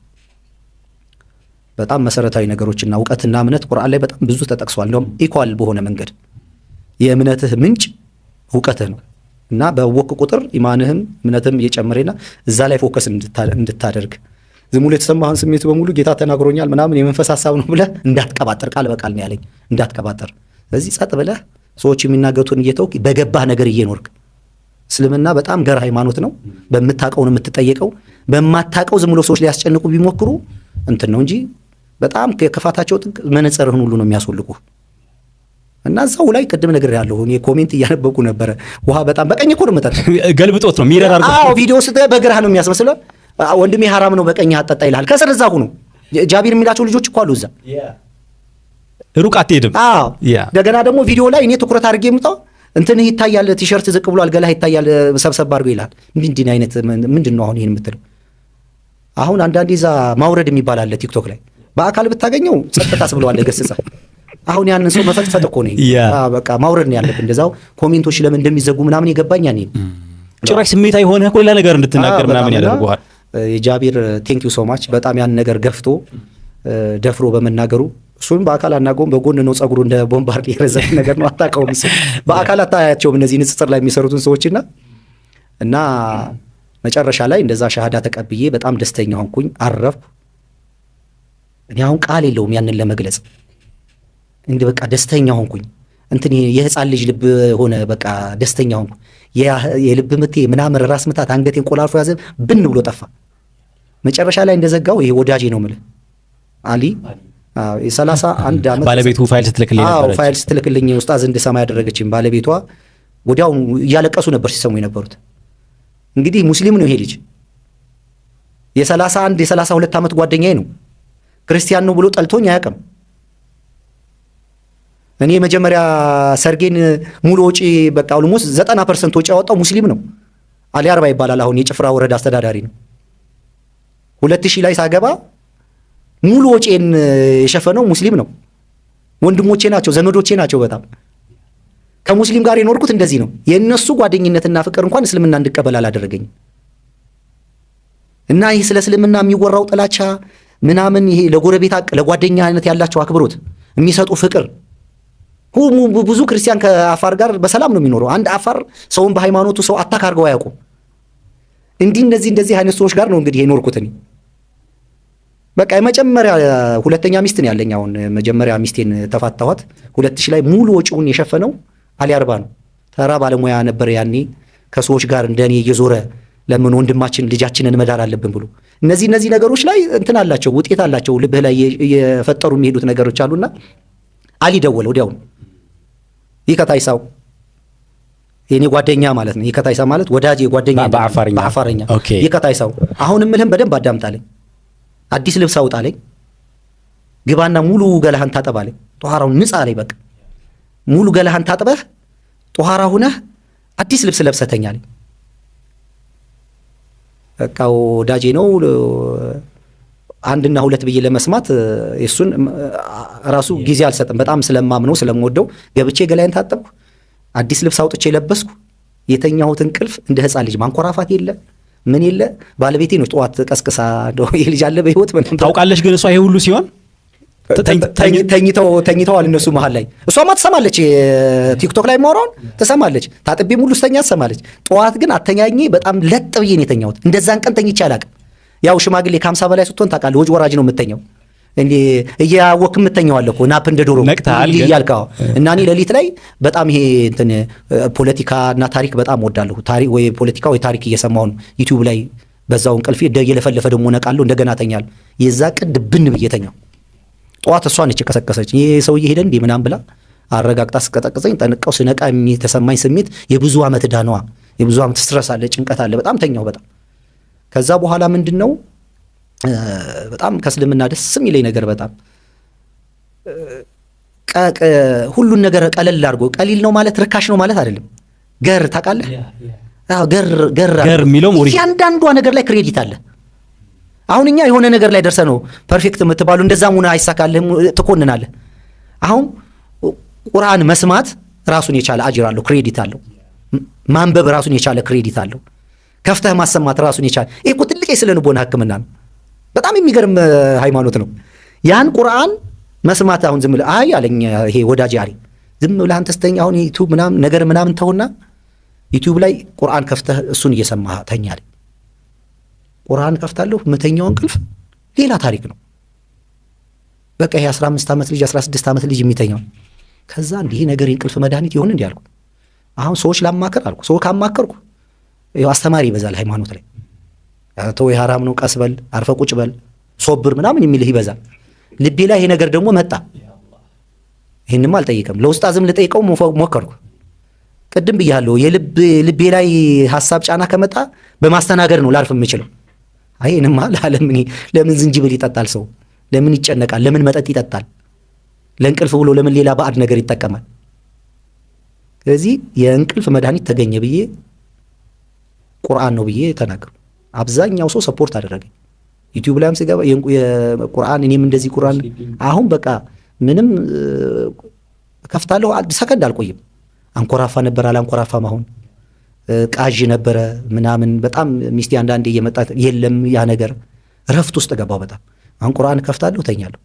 በጣም መሰረታዊ ነገሮችና እውቀትና እምነት ቁርአን ላይ በጣም ብዙ ተጠቅሷል። እንደውም ኢኳል በሆነ መንገድ የእምነትህ ምንጭ እውቀትህ ነው እና በወቅ ቁጥር ኢማንህም እምነትም እየጨመረና እዛ ላይ ፎከስ እንድታደርግ ዝም ብሎ የተሰማህን ስሜት በሙሉ ጌታ ተናግሮኛል ምናምን የመንፈስ ሐሳብ ነው ብለህ እንዳትቀባጠር፣ ቃል በቃል ነው ያለኝ እንዳትቀባጠር። ስለዚህ ጸጥ ብለህ ሰዎች የሚናገሩትን እየተውክ በገባህ ነገር እየኖርክ። እስልምና በጣም ገር ሃይማኖት ነው። በምታውቀው ነው የምትጠየቀው። በማታውቀው ዝም ብሎ ሰዎች ሊያስጨንቁ ቢሞክሩ እንትን ነው እንጂ በጣም ከክፋታቸው ጥግ መነጽርህን ሁሉ ነው የሚያስወልቁ። እና እዛው ላይ ቅድም ነገር ያለው እኔ ኮሜንት እያነበብኩ ነበረ። ውሃ በጣም በቀኝ እኮ ነው የምጠጣው። ገልብጦት ነው ሚረር አድርጎ። አዎ ቪዲዮ ስተ በግራህ ነው የሚያስመስለው። ወንድሜ ሐራም ነው በቀኝ አጠጣ ይልሃል። ከስር እዛ ሁኑ ጃቢር የሚላቸው ልጆች እኮ አሉ እዛ። ሩቅ አትሄድም። አዎ እንደገና ደግሞ ቪዲዮ ላይ እኔ ትኩረት አድርጌ የምጣው እንትን ይታያል፣ ቲሸርት ዝቅ ብሏል፣ ገላህ ይታያል፣ ሰብሰብ አድርጎ ይልሃል። ምንድን አይነት ምንድን ነው አሁን ይሄን የምትለው? አሁን አንዳንዴ እዛ ማውረድ የሚባል አለ ቲክቶክ ላይ በአካል ብታገኘው ጸጥታስ ብለዋል ገስጻ። አሁን ያንን ሰው መፈጥፈጥ እኮ ነው በቃ ማውረድ ነው ያለብን። እንደዛው ኮሜንቶች ለምን እንደሚዘጉ ምናምን የገባኝ ያኔ ጭራሽ ስሜታዊ ሆነ እኮ ሌላ ነገር እንድትናገር ምናምን ያደርጉሃል። የጃቢር ቴንክ ዩ ሶ ማች በጣም ያን ነገር ገፍቶ ደፍሮ በመናገሩ እሱን በአካል አናገውም። በጎን ነው ጸጉሩ እንደ ቦምባርድ የረዘፈ ነገር ነው። አታውቀውም እሱ በአካል አታያቸውም እነዚህ ንጽጽር ላይ የሚሰሩትን ሰዎችና እና መጨረሻ ላይ እንደዛ ሻሃዳ ተቀብዬ በጣም ደስተኛ ሆንኩኝ፣ አረፍኩ። እኔ አሁን ቃል የለውም ያንን ለመግለጽ። እንግዲህ በቃ ደስተኛ ሆንኩኝ። እንትን የህፃን ልጅ ልብ ሆነ በቃ ደስተኛ ሆንኩ። የልብ ምቴ ምናምን ራስ ምታት አንገቴን ቆላልፎ ያዘ ብን ብሎ ጠፋ። መጨረሻ ላይ እንደዘጋው ይሄ ወዳጄ ነው የምልህ አሊ የ31 ዓመት ባለቤቱ ፋይል ስትልክልኝ ነበር። ፋይል ስትልክልኝ ኡስታዝ እንድሰማ ያደረገችኝ ባለቤቷ ወዲያው እያለቀሱ ነበር ሲሰሙ የነበሩት። እንግዲህ ሙስሊም ነው ይሄ ልጅ። የ31 የ32 ዓመት ጓደኛዬ ነው። ክርስቲያን ነው ብሎ ጠልቶኝ አያውቅም። እኔ መጀመሪያ ሰርጌን ሙሉ ወጪ በቃ ኦልሞስት 90% ወጪ ያወጣው ሙስሊም ነው። አሊ አርባ ይባላል። አሁን የጭፍራ ወረዳ አስተዳዳሪ ነው። 2000 ላይ ሳገባ ሙሉ ወጪን የሸፈነው ሙስሊም ነው። ወንድሞቼ ናቸው፣ ዘመዶቼ ናቸው። በጣም ከሙስሊም ጋር የኖርኩት እንደዚህ ነው። የእነሱ ጓደኝነትና ፍቅር እንኳን እስልምና እንድቀበል አላደረገኝም። እና ይህ ስለ እስልምና የሚወራው ጥላቻ ምናምን ይሄ ለጎረቤት ለጓደኛ አይነት ያላቸው አክብሮት የሚሰጡ ፍቅር ብዙ ክርስቲያን ከአፋር ጋር በሰላም ነው የሚኖረው። አንድ አፋር ሰውን በሃይማኖቱ ሰው አታክ አድርገው አያውቁም። እንደዚህ አይነት ሰዎች ጋር ነው እንግዲህ የኖርኩት እኔ። በቃ የመጀመሪያ ሁለተኛ ሚስት ነው ያለኝ። አሁን መጀመሪያ ሚስቴን ተፋታኋት 2000 ላይ ሙሉ ወጪውን የሸፈነው አሊ አርባ ነው። ተራ ባለሙያ ነበር ያኔ ከሰዎች ጋር እንደኔ እየዞረ ለምን ወንድማችን ልጃችንን መዳር አለብን ብሎ እነዚህ ነገሮች ላይ እንትን አላቸው፣ ውጤት አላቸው። ልብህ ላይ የፈጠሩ የሚሄዱት ነገሮች አሉና አሊ ደወለ ወዲያው ይከታይሳው የኔ ጓደኛ ማለት ነው። ይከታይሳ ማለት ወዳጅ ጓደኛ በአፋርኛ ይከታይሳው። አሁን እምልህም በደንብ አዳምጣለኝ። አዲስ ልብስ አውጣለኝ፣ ግባና ሙሉ ገላህን ታጠባለኝ፣ ጧሃራውን ንጻ አለኝ። በቃ ሙሉ ገላህን ታጥበህ ጧሃራ ሁነህ አዲስ ልብስ ለብሰተኛለኝ። በቃ ወዳጄ ነው። አንድና ሁለት ብዬ ለመስማት እሱን ራሱ ጊዜ አልሰጥም። በጣም ስለማምነው ስለምወደው ገብቼ ገላይን ታጠብኩ፣ አዲስ ልብስ አውጥቼ ለበስኩ። የተኛሁት እንቅልፍ እንደ ሕፃን ልጅ ማንኮራፋት የለ ምን የለ። ባለቤቴ ነው ጠዋት ቀስቅሳ ይሄ ልጅ አለ በህይወት ምን ታውቃለች። ግን እሷ ይሄ ሁሉ ሲሆን ተኝተዋል እነሱ መሀል ላይ። እሷማ ትሰማለች፣ ቲክቶክ ላይ ማውራውን ትሰማለች፣ ታጥቤ ሙሉ ስተኛ ትሰማለች። ጠዋት ግን አተኛኝ በጣም ለጥ ብዬ ነው የተኛሁት። እንደዛን ቀን ተኝቼ አላቅም። ያው ሽማግሌ ከ50 በላይ ስትሆን ታውቃለህ፣ ወጅ ወራጅ ነው የምተኛው። እንዴ እያወክ የምተኛው አለ እኮ ናፕ እንደ ዶሮ እያልካው። እና እኔ ሌሊት ላይ በጣም ይሄ እንትን ፖለቲካ እና ታሪክ በጣም ወዳለሁ። ታሪክ ወይ ፖለቲካ ወይ ታሪክ እየሰማሁ ነው ዩቲዩብ ላይ። በዛው እንቅልፌ እየለፈለፈ ደግሞ ነቃለሁ፣ እንደገና ተኛለሁ። የዛ ቀን ድብን ብዬ ተኛው። ጠዋት እሷ ነች የቀሰቀሰች። ይሄ ሰውዬ ሄደ እንዴ ምናምን ብላ አረጋግጣ ስቀጠቅዘኝ ጠንቀው ስነቃ የተሰማኝ ስሜት የብዙ ዓመት ዳኗ፣ የብዙ ዓመት ስትረስ አለ፣ ጭንቀት አለ። በጣም ተኛው በጣም። ከዛ በኋላ ምንድነው በጣም ከእስልምና ደስ የሚለኝ ነገር በጣም ሁሉን ነገር ቀለል አድርጎ፣ ቀሊል ነው ማለት ርካሽ ነው ማለት አይደለም። ገር ታውቃለህ? አዎ ገር የሚለው እያንዳንዷ ነገር ላይ ክሬዲት አለ። አሁን እኛ የሆነ ነገር ላይ ደርሰ ነው ፐርፌክት የምትባሉ እንደዛም ሆነ አይሳካልህም ትኮንናለህ። አሁን ቁርአን መስማት ራሱን የቻለ አጅር አለው፣ ክሬዲት አለው። ማንበብ ራሱን የቻለ ክሬዲት አለው። ከፍተህ ማሰማት ራሱን የቻለ ይሄ እኮ ትልቅ የስነ ልቦና ሕክምና ነው። በጣም የሚገርም ሃይማኖት ነው። ያን ቁርአን መስማት አሁን ዝም ብለህ አይ አለኝ ይሄ ወዳጅ አሪ ዝም ብለህ አንተ ስተኛ አሁን ዩቲዩብ ምናምን ተውና ዩቲዩብ ላይ ቁርአን ከፍተህ እሱን እየሰማህ ተኛለህ። ቁርአን ከፍታለሁ መተኛው እንቅልፍ ሌላ ታሪክ ነው። በቃ ይሄ 15 ዓመት ልጅ 16 ዓመት ልጅ የሚተኛው ከዛ እንዲህ ነገር እንቅልፍ መድኃኒት ይሆን እንዴ አልኩ። አሁን ሰዎች ላማከር አልኩ። ሰው ካማከርኩ ይኸው አስተማሪ ይበዛል ሃይማኖት ላይ። ተው የሐራም ነው ቀስ በል አርፈ ቁጭ በል ሶብር ምናምን የሚልህ ይበዛል። ልቤ ላይ ይሄ ነገር ደግሞ መጣ። ይሄንንም አልጠይቅም። ለውስጣዝም ልጠይቀው ሞከርኩ። ቅድም ብያለሁ የልቤ ላይ ሐሳብ ጫና ከመጣ በማስተናገድ ነው ላርፍ የምችለው። አይ እኔማ ለምን ዝንጅብል ይጠጣል ሰው? ለምን ይጨነቃል? ለምን መጠጥ ይጠጣል? ለእንቅልፍ ብሎ ለምን ሌላ ባዕድ ነገር ይጠቀማል? ስለዚህ የእንቅልፍ መድኃኒት ተገኘ ብዬ ቁርአን ነው ብዬ ተናገሩ። አብዛኛው ሰው ሰፖርት አደረገኝ። ዩቲዩብ ላይም ሲገባ የቁርአን እኔም እንደዚህ ቁርአን አሁን በቃ ምንም ከፍታለሁ፣ ሰከንድ አልቆይም። አንኮራፋ ነበር አላንኮራፋም። አሁን ቃዥ ነበረ ምናምን በጣም ሚስቴ አንዳንዴ እየመጣች የለም ያ ነገር ረፍት ውስጥ ገባው በጣም። አሁን ቁርአን ከፍታለሁ ተኛለሁ።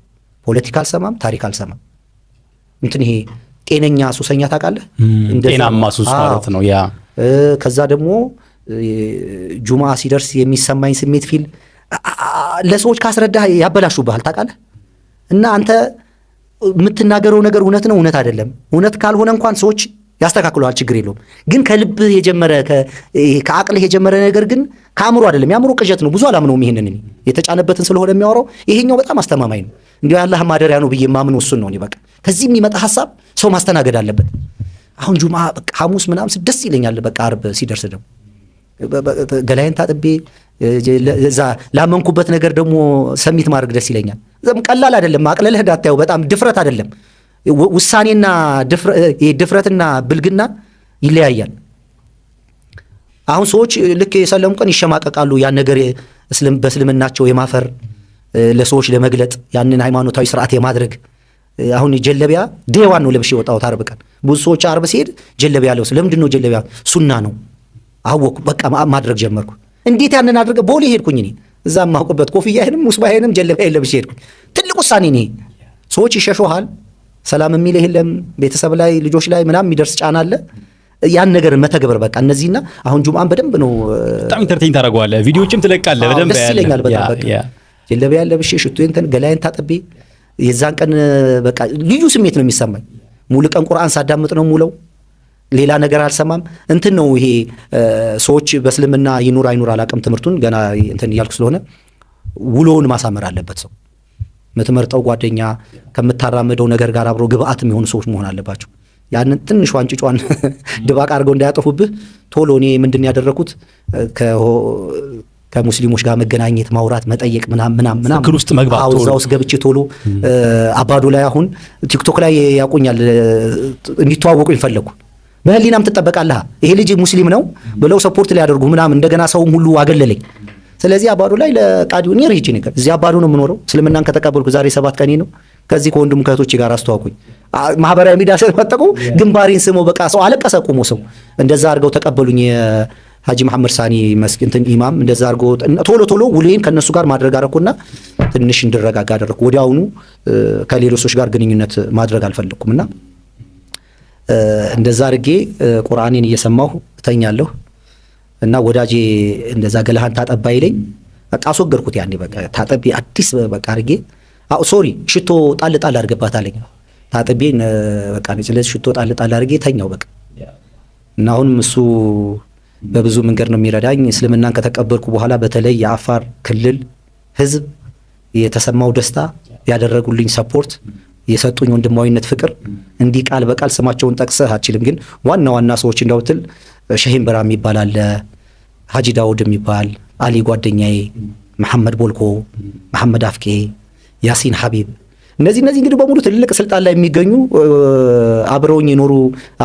ፖለቲካ አልሰማም፣ ታሪክ አልሰማም። እንትን ይሄ ጤነኛ ሱሰኛ ታውቃለህ? ጤናማ ሱስ ማለት ነው ያ። ከዛ ደግሞ ጁማ ሲደርስ የሚሰማኝ ስሜት ፊል ለሰዎች ካስረዳህ ያበላሹብሃል ታውቃለህ። እና አንተ የምትናገረው ነገር እውነት ነው እውነት አይደለም። እውነት ካልሆነ እንኳን ሰዎች ያስተካክሉሃል፣ ችግር የለውም። ግን ከልብህ የጀመረ ከአቅልህ የጀመረ ነገር ግን ከአእምሮ አይደለም። የአእምሮ ቅዠት ነው። ብዙ አላምነውም ይሄንን እኔ የተጫነበትን ስለሆነ የሚያወራው። ይሄኛው በጣም አስተማማኝ ነው። እንዲያው ያላህ ማደሪያ ነው ብዬ ማምነው እሱን ነው። እኔ በቃ ከዚህ የሚመጣ ሐሳብ ሰው ማስተናገድ አለበት። አሁን ጁማ በቃ ሐሙስ ምናምን ደስ ይለኛል። በቃ አርብ ሲደርስ ደግሞ ገላይን ታጥቤ እዛ ላመንኩበት ነገር ደግሞ ሰሚት ማድረግ ደስ ይለኛል። ቀላል አይደለም። አቅለልህ እንዳታየው በጣም ድፍረት አይደለም። ውሳኔና ድፍረትና ብልግና ይለያያል። አሁን ሰዎች ልክ የሰለሙ ቀን ይሸማቀቃሉ። ያን ነገር በእስልምናቸው የማፈር ለሰዎች ለመግለጥ ያንን ሃይማኖታዊ ስርዓት የማድረግ አሁን ጀለቢያ ዴዋን ነው ለብሼ የወጣሁት አርብ ቀን። ብዙ ሰዎች አርብ ሲሄድ ጀለቢያ ለብስ ለምንድን ነው ጀለቢያ? ሱና ነው አወኩ። በቃ ማድረግ ጀመርኩ። እንዴት ያንን አድርገ ቦሌ ሄድኩኝ። እኔ እዛ ማውቅበት ኮፍያዬንም ሙስባዬንም ጀለቢያዬን ለብሼ ሄድኩኝ። ትልቅ ውሳኔ ነው። ሰዎች ይሸሹሃል። ሰላም የሚል የለም። ቤተሰብ ላይ ልጆች ላይ ምናምን የሚደርስ ጫና አለ። ያን ነገር መተግበር በቃ እነዚህና አሁን ጁምአን በደንብ ነው በጣም ኢንተርቴይን ታደርገዋለህ። ቪዲዮዎችም ትለቃለህ። በደንብ ደስ ይለኛል በጣም በቃ ጀለቢያን ለብሼ ሽቶዬን ገላዬን ታጥቤ የዛን ቀን በቃ ልዩ ስሜት ነው የሚሰማኝ። ሙሉ ቀን ቁርአን ሳዳምጥ ነው ሙለው ሌላ ነገር አልሰማም። እንትን ነው ይሄ ሰዎች በእስልምና ይኑር አይኑር አላውቅም። ትምህርቱን ገና እንትን እያልኩ ስለሆነ ውሎውን ማሳመር አለበት ሰው። የምትመርጠው ጓደኛ ከምታራምደው ነገር ጋር አብሮ ግብአት የሚሆኑ ሰዎች መሆን አለባቸው። ያንን ትንሿን ጭጯን ድባቅ አድርገው እንዳያጠፉብህ ቶሎ እኔ ምንድን ያደረኩት ከሙስሊሞች ጋር መገናኘት፣ ማውራት፣ መጠየቅ ምናምን ፍክር ውስጥ መግባት እዛ ውስጥ ገብቼ ቶሎ አባዶ ላይ አሁን ቲክቶክ ላይ ያቆኛል እንዲተዋወቁኝ ፈለኩ። በህሊናም ትጠበቃለህ ይሄ ልጅ ሙስሊም ነው ብለው ሰፖርት ሊያደርጉ ምናምን እንደገና ሰውም ሁሉ አገለለኝ። ስለዚህ አባዶ ላይ ለቃዲው እኔ ሪጂ ነገር እዚህ አባዶ ነው የምኖረው። እስልምናን ከተቀበልኩ ዛሬ 7 ቀኔ ነው። ከዚህ ከወንድም ከእህቶቼ ጋር አስተዋውቁኝ። ማህበራዊ ሚዲያ ስለተጠቁ ግንባሬን ስመው በቃ ሰው አለቀሰ ቆሞ ሰው እንደዛ አድርገው ተቀበሉኝ። ሀጂ መሐመድ ሳኒ መስኪንትን ኢማም እንደዛ አድርጎ ቶሎ ውሌን ከነሱ ጋር ማድረግ አደረኩና ትንሽ እንድረጋጋ አደረኩ። ወዲያውኑ ከሌሎች ሰዎች ጋር ግንኙነት ማድረግ አልፈለኩም እና እንደዛ አድርጌ ቁርአኔን እየሰማሁ እተኛለሁ እና ወዳጄ እንደዛ ገለሃን ታጠባ ይለኝ። በቃ አስወገድኩት። ያኔ በቃ ታጠቢ አዲስ በቃ አድርጌ ሶሪ ሽቶ ጣል አድርገባት አለኝ። ታጠቢ በቃ ስለዚህ ሽቶ ጣል አድርጌ ተኛው በቃ እና አሁንም እሱ በብዙ መንገድ ነው የሚረዳኝ። እስልምናን ከተቀበልኩ በኋላ በተለይ የአፋር ክልል ህዝብ የተሰማው ደስታ፣ ያደረጉልኝ ሰፖርት፣ የሰጡኝ ወንድማዊነት ፍቅር እንዲህ ቃል በቃል ስማቸውን ጠቅሰህ አችልም፣ ግን ዋና ዋና ሰዎች እንዳውትል ሸሂን በራ የሚባል አለ፣ ሀጂ ዳውድ የሚባል አሊ ጓደኛዬ፣ መሐመድ ቦልኮ፣ መሐመድ አፍቄ፣ ያሲን ሐቢብ እነዚህ እንግዲህ በሙሉ ትልልቅ ስልጣን ላይ የሚገኙ አብረውኝ የኖሩ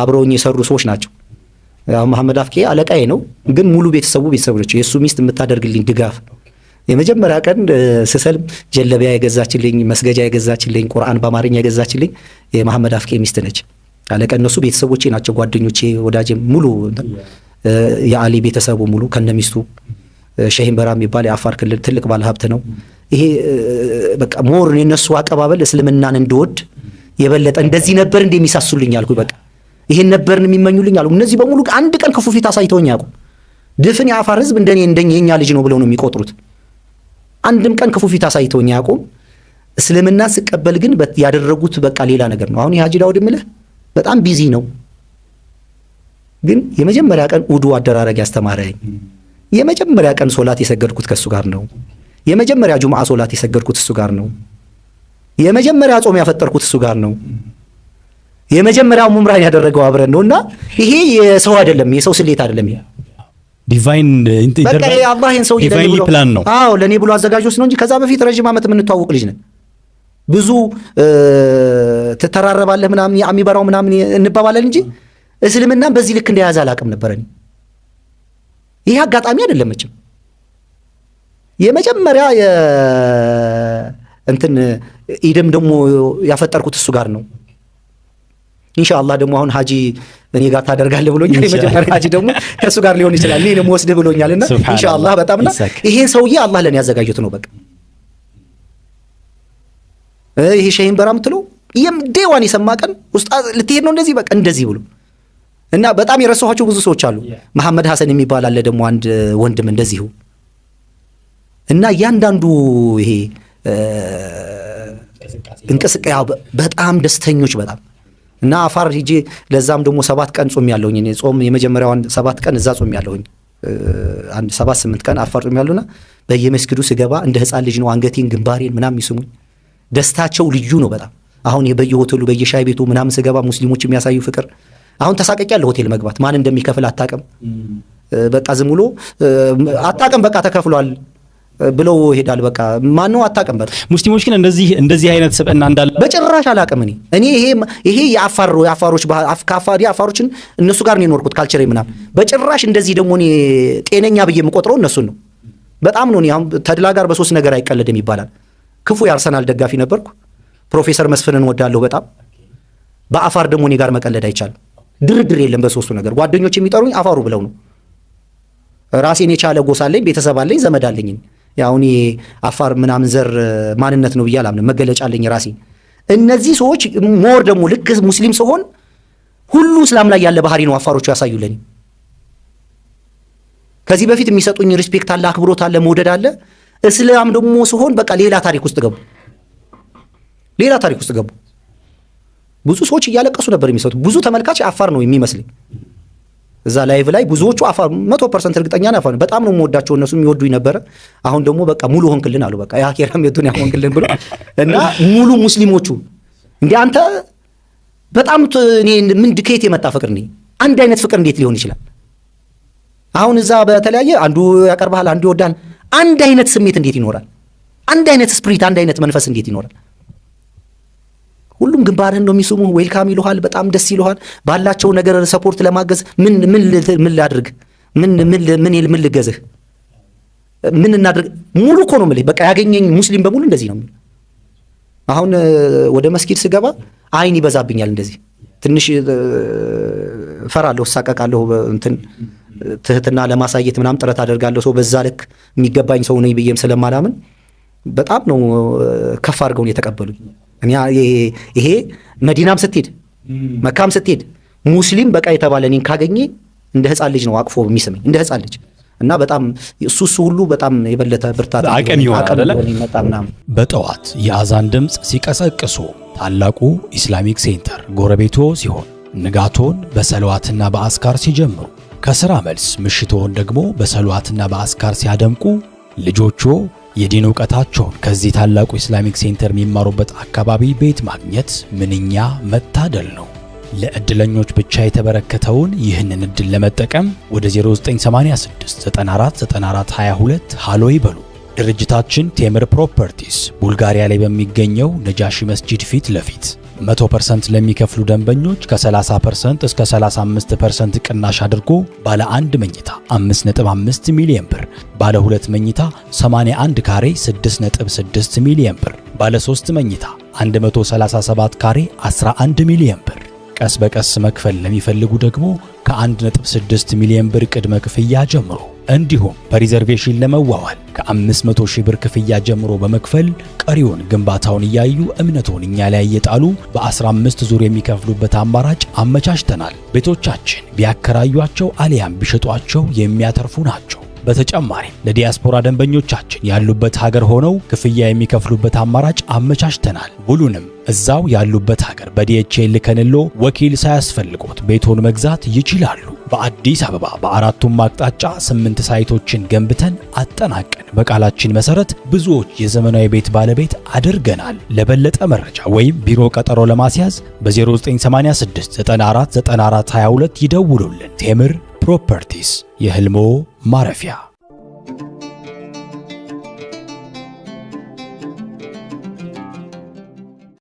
አብረውኝ የሰሩ ሰዎች ናቸው። ያው መሐመድ አፍቄ አለቃዬ ነው፣ ግን ሙሉ ቤተሰቦች የሱ ሚስት የምታደርግልኝ ድጋፍ የመጀመሪያ ቀን ስሰልም ጀለቢያ የገዛችልኝ፣ መስገጃ የገዛችልኝ፣ ቁርአን በአማርኛ የገዛችልኝ የመሐመድ አፍቄ ሚስት ነች። አለቃ እነሱ ቤተሰቦቼ ናቸው፣ ጓደኞቼ፣ ወዳጄ ሙሉ የአሊ ቤተሰቡ ሙሉ ከነሚስቱ። ሸሂን በራ የሚባል የአፋር ክልል ትልቅ ባለሀብት ነው። ይሄ በቃ ሞር የነሱ አቀባበል እስልምናን እንድወድ የበለጠ እንደዚህ ነበር እንደሚሳሱልኝ አልኩ። በቃ ይሄን ነበርን የሚመኙልኝ አሉ። እነዚህ በሙሉ አንድ ቀን ክፉ ፊት አሳይተውኝ ያውቁ። ድፍን የአፋር ህዝብ እንደኛ የኛ ልጅ ነው ብለው ነው የሚቆጥሩት። አንድም ቀን ክፉ ፊት አሳይተውኝ ያውቁ። እስልምና ስቀበል ግን ያደረጉት በቃ ሌላ ነገር ነው። አሁን የሀጂ ዳውድ ምልህ በጣም ቢዚ ነው፣ ግን የመጀመሪያ ቀን ውዱ አደራረግ ያስተማረኝ፣ የመጀመሪያ ቀን ሶላት የሰገድኩት ከሱ ጋር ነው፣ የመጀመሪያ ጁምዓ ሶላት የሰገድኩት እሱ ጋር ነው፣ የመጀመሪያ ጾም ያፈጠርኩት እሱ ጋር ነው፣ የመጀመሪያው ሙምራን ያደረገው አብረን ነውና ይሄ የሰው አይደለም፣ የሰው ስሌት አይደለም። ይሄ ዲቫይን ፕላን ነው። አዎ ለኔ ብሎ አዘጋጆች ነው እንጂ ከዛ በፊት ረጅም ዓመት የምንተዋወቅ ልጅ ነን። ብዙ ትተራረባለህ ምናምን የሚበራው ምናምን እንባባለን እንጂ እስልምናን በዚህ ልክ እንደያዘ አላውቅም ነበር። ይሄ አጋጣሚ አይደለም መቼም። የመጀመሪያ እንትን ኢድም ደግሞ ያፈጠርኩት እሱ ጋር ነው። ኢንሻአላህ ደግሞ አሁን ሀጂ እኔ ጋር ታደርጋለህ ብሎኛል። የመጀመሪያ ሀጂ ደግሞ ከሱ ጋር ሊሆን ይችላል፣ እኔ ነው ወስድ ብሎኛልና ኢንሻአላህ በጣምና ይሄን ሰውዬ አላህ ለኔ ያዘጋጀት ነው። በቃ ይሄ ሸሂን በራ የምትለው ዴዋን የሰማ ቀን ኡስታዝ ልትሄድ ነው እንደዚህ በቃ እንደዚህ ብሎ እና በጣም የረሳኋቸው ብዙ ሰዎች አሉ። መሐመድ ሐሰን የሚባል አለ ደግሞ አንድ ወንድም እንደዚሁ እና እያንዳንዱ ይሄ እንቅስቃሴ በጣም ደስተኞች በጣም እና አፋር ሂጄ ለዛም ደግሞ 7 ቀን ጾም ያለሁኝ እኔ ጾም የመጀመሪያውን 7 ቀን እዛ ጾም ያለሁኝ አንድ 7-8 ቀን አፋር ጾም ያለሁና በየመስጊዱ ስገባ እንደ ህፃን ልጅ ነው አንገቴን ግንባሬን ምናምን ይስሙኝ። ደስታቸው ልዩ ነው በጣም። አሁን በየሆቴሉ በየሻይ ቤቱ ምናምን ስገባ ሙስሊሞች የሚያሳዩ ፍቅር አሁን ተሳቀቂያለሁ። ሆቴል መግባት ማን እንደሚከፍል አታውቅም። በቃ ዝም ብሎ አታውቅም በቃ ተከፍሏል ብለው ይሄዳል። በቃ ማን ነው አታውቅም። በቃ ሙስሊሞች ግን እንደዚህ አይነት ስብዕና እንዳለ በጭራሽ አላውቅም። እኔ ይሄ የአፋሮች አፋሮችን እነሱ ጋር ነው የኖርኩት ካልቸሬ ምናምን። በጭራሽ እንደዚህ ደግሞ እኔ ጤነኛ ብዬ የምቆጥረው እነሱን ነው። በጣም ነው። አሁን ተድላ ጋር በ3 ነገር አይቀለድም ይባላል። ክፉ የአርሰናል ደጋፊ ነበርኩ። ፕሮፌሰር መስፍንን ወዳለሁ በጣም። በአፋር ደግሞ እኔ ጋር መቀለድ አይቻልም። ድርድር የለም በ3ቱ ነገር። ጓደኞች የሚጠሩኝ አፋሩ ብለው ነው። ራሴን የቻለ ጎሳ አለኝ፣ ቤተሰብ አለኝ፣ ዘመድ አለኝ። ያው እኔ አፋር ምናምን ዘር ማንነት ነው ብዬ አላምንም። መገለጫ አለኝ ራሴ። እነዚህ ሰዎች ሞር ደግሞ ልክ ሙስሊም ሲሆን ሁሉ እስላም ላይ ያለ ባህሪ ነው አፋሮቹ ያሳዩልኝ። ከዚህ በፊት የሚሰጡኝ ሪስፔክት አለ፣ አክብሮት አለ፣ መውደድ አለ። እስላም ደግሞ ሲሆን በቃ ሌላ ታሪክ ውስጥ ገቡ። ብዙ ሰዎች እያለቀሱ ነበር የሚሰጡ። ብዙ ተመልካች አፋር ነው የሚመስለኝ እዛ ላይቭ ላይ ብዙዎቹ አፋር 100% እርግጠኛ ነኝ አፋር በጣም ነው የምወዳቸው። እነሱ የሚወዱኝ ነበረ። አሁን ደግሞ በቃ ሙሉ ሆንክልን አሉ። በቃ የአኺራም የዱንያ ሆንክልን ብሎ እና ሙሉ ሙስሊሞቹ እንዴ አንተ በጣም እኔ ምን ድከት የመጣ ፍቅር ነው? አንድ አይነት ፍቅር እንዴት ሊሆን ይችላል? አሁን እዛ በተለያየ አንዱ ያቀርባል፣ አንዱ ይወዳል። አንድ አይነት ስሜት እንዴት ይኖራል? አንድ አይነት ስፕሪት፣ አንድ አይነት መንፈስ እንዴት ይኖራል? ሁሉም ግንባርህን ነው የሚስሙ፣ ዌልካም ይሉሃል፣ በጣም ደስ ይሉሃል። ባላቸው ነገር ሰፖርት ለማገዝ ምን ላድርግ፣ ምን ልገዝህ፣ ምን እናድርግ፣ ሙሉ እኮ ነው የምልህ። በቃ ያገኘኝ ሙስሊም በሙሉ እንደዚህ ነው። አሁን ወደ መስጊድ ስገባ አይን ይበዛብኛል። እንደዚህ ትንሽ ፈራለሁ፣ እሳቀቃለሁ፣ እንትን ትህትና ለማሳየት ምናምን ጥረት አደርጋለሁ። ሰው በዛ ልክ የሚገባኝ ሰው ነኝ ብዬም ስለማላምን በጣም ነው ከፍ አድርገው የተቀበሉኝ። እኔ ይሄ መዲናም ስትሄድ መካም ስትሄድ ሙስሊም በቃ የተባለ እኔን ካገኘ እንደ ሕፃን ልጅ ነው አቅፎ የሚስመኝ፣ እንደ ሕፃን ልጅ እና በጣም እሱ ሁሉ በጣም የበለጠ ብርታት አቅም ይሆናል። በጠዋት የአዛን ድምፅ ሲቀሰቅሱ ታላቁ ኢስላሚክ ሴንተር ጎረቤቶ ሲሆን ንጋቶን በሰለዋትና በአስካር ሲጀምሩ ከሥራ መልስ ምሽቶን ደግሞ በሰለዋትና በአስካር ሲያደምቁ ልጆቹ የዲን ዕውቀታቸውን ከዚህ ታላቁ ኢስላሚክ ሴንተር የሚማሩበት አካባቢ ቤት ማግኘት ምንኛ መታደል ነው። ለዕድለኞች ብቻ የተበረከተውን ይህንን ዕድል ለመጠቀም ወደ 0986 94 94 22 ሃሎ ይበሉ። ድርጅታችን ቴምር ፕሮፐርቲስ ቡልጋሪያ ላይ በሚገኘው ነጃሺ መስጂድ ፊት ለፊት 100% ለሚከፍሉ ደንበኞች ከ30% እስከ 35% ቅናሽ አድርጎ ባለ 1 መኝታ 5.5 ሚሊዮን ብር፣ ባለ 2 መኝታ 81 ካሬ 6.6 ሚሊዮን ብር፣ ባለ 3 መኝታ 137 ካሬ 11 ሚሊዮን ብር፣ ቀስ በቀስ መክፈል ለሚፈልጉ ደግሞ ከ1.6 ሚሊዮን ብር ቅድመ ክፍያ ጀምሮ እንዲሁም በሪዘርቬሽን ለመዋዋል ከ500 ሺህ ብር ክፍያ ጀምሮ በመክፈል ቀሪውን ግንባታውን እያዩ እምነቱን እኛ ላይ እየጣሉ በ15 ዙር የሚከፍሉበት አማራጭ አመቻችተናል። ቤቶቻችን ቢያከራዩአቸው አሊያም ቢሸጧቸው የሚያተርፉ ናቸው። በተጨማሪም ለዲያስፖራ ደንበኞቻችን ያሉበት ሀገር ሆነው ክፍያ የሚከፍሉበት አማራጭ አመቻችተናል። ሁሉንም እዛው ያሉበት ሀገር በዲኤችኤል ልከንሎ ወኪል ሳያስፈልጎት ቤቶን መግዛት ይችላሉ። በአዲስ አበባ በአራቱም አቅጣጫ 8 ሳይቶችን ገንብተን አጠናቀን በቃላችን መሰረት ብዙዎች የዘመናዊ ቤት ባለቤት አድርገናል። ለበለጠ መረጃ ወይም ቢሮ ቀጠሮ ለማስያዝ በ0986 94 94 22 ይደውሉልን። ቴምር ፕሮፐርቲስ የህልሞ ማረፊያ።